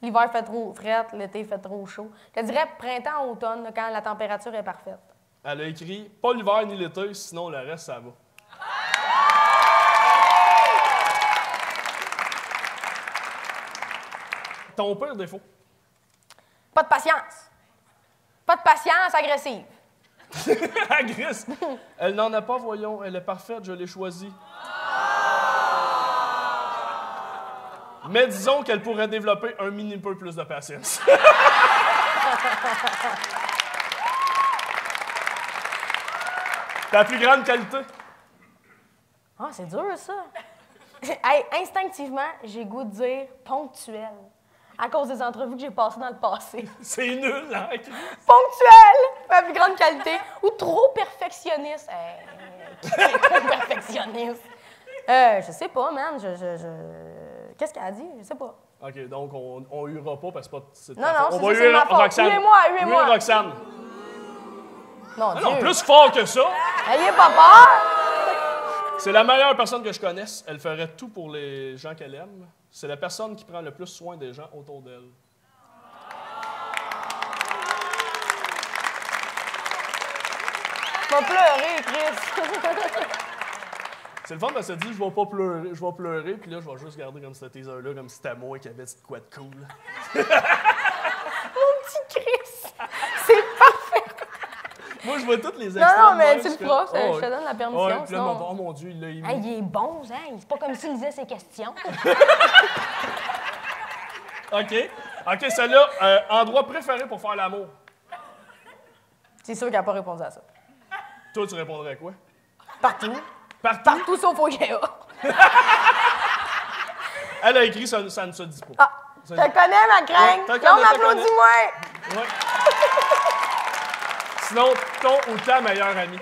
L'hiver fait trop fret, l'été fait trop chaud. Je te dirais printemps-automne, là, quand la température est parfaite. Elle a écrit pas l'hiver ni l'été, sinon le reste, ça va. Ton pire défaut? Pas de patience. Pas de patience agressive. Agresse. Elle n'en a pas, voyons. Elle est parfaite, je l'ai choisie. Mais disons qu'elle pourrait développer un mini peu plus de patience. Ta plus grande qualité? Ah, c'est dur, ça. Hey, instinctivement, j'ai goût de dire ponctuel. À cause des entrevues que j'ai passées dans le passé. C'est nul, hein? Ponctuel, ma plus grande qualité. Ou trop perfectionniste. Qui est trop perfectionniste? Je sais pas, man. Qu'est-ce qu'elle a dit? Je sais pas. OK, donc on huera pas parce que c'est Non, ta faute. non, On va c'est huer ma faute. Roxane. Huez-moi. Huer Roxane. Non, Ah Dieu. non, plus fort que ça. Ayez pas peur. C'est la meilleure personne que je connaisse. Elle ferait tout pour les gens qu'elle aime. C'est la personne qui prend le plus soin des gens autour d'elle. Je vais pleurer, Chris. C'est le fun parce qu'elle dit je vais pas pleurer, je vais pleurer, puis là je vais juste garder comme ce teaser-là, comme si c'était moi qui avait dit quoi de cool. Mon petit Chris. C'est parfait. Moi je vois toutes les Non, extraits. non, de mais même, tu le je fais, feras, oh, je te donne la permission. Ouais, puis là, Sinon... oh mon Dieu, il l'a aimé. Hey, il est bon, hein? C'est pas comme s'il lisait ses questions. OK. OK, celle-là, endroit préféré pour faire l'amour. C'est sûr qu'elle n'a pas répondu à ça. Toi, tu répondrais quoi? Partout. Partout? Partout sauf au GA. Elle a écrit ça ne se dit pas. Ah, je te connais, ma crainte. Ouais, Là, on m'applaudit moins. Ouais. Sinon, ton ou ta meilleure amie?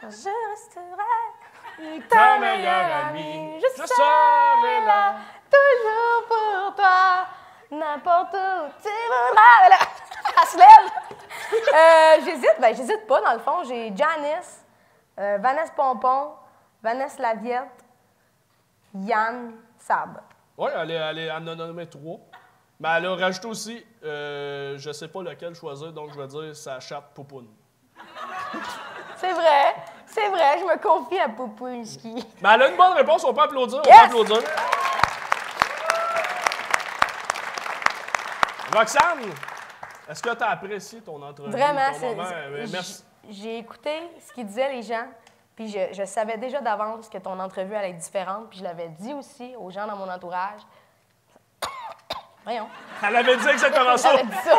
Je resterai Ta meilleure amie. Je serai là. toujours pour toi, n'importe où tu voudras. Là, elle se lève. J'hésite pas, dans le fond. J'ai Janice, Vanessa Pompon, Vanessa Laviette, Yann Sab. Oui, elle en a nommé 3. Mais elle a rajouté aussi, je sais pas lequel choisir, donc je vais dire sa chatte Poupoune. C'est vrai, je me confie à Poupounski. Mais elle a une bonne réponse, on peut applaudir, Yes! on peut applaudir. Roxane, est-ce que tu as apprécié ton entrevue? Vraiment, ton moment? Merci. J'ai écouté ce qu'ils disaient les gens, puis je savais déjà d'avance que ton entrevue allait être différente, puis je l'avais dit aussi aux gens dans mon entourage. Voyons. Elle avait dit exactement ça. J'avais dit ça.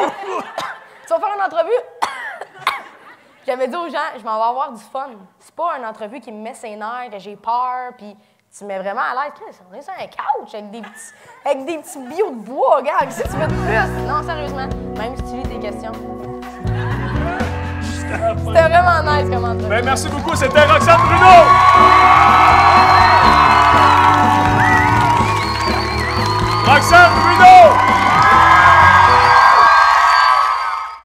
Tu vas faire une entrevue? J'avais dit aux gens, je m'en vais avoir du fun. C'est pas une entrevue qui me met ses nerfs, que j'ai peur, puis Tu me mets vraiment à l'aise. On est sur un couch avec des petits bios de bois. Regarde, si tu veux de plus. Non, sérieusement, même si tu lis tes questions. C'était vraiment nice comme entrevue. Ben, merci beaucoup, c'était Roxane Bruno! Roxane Bruno!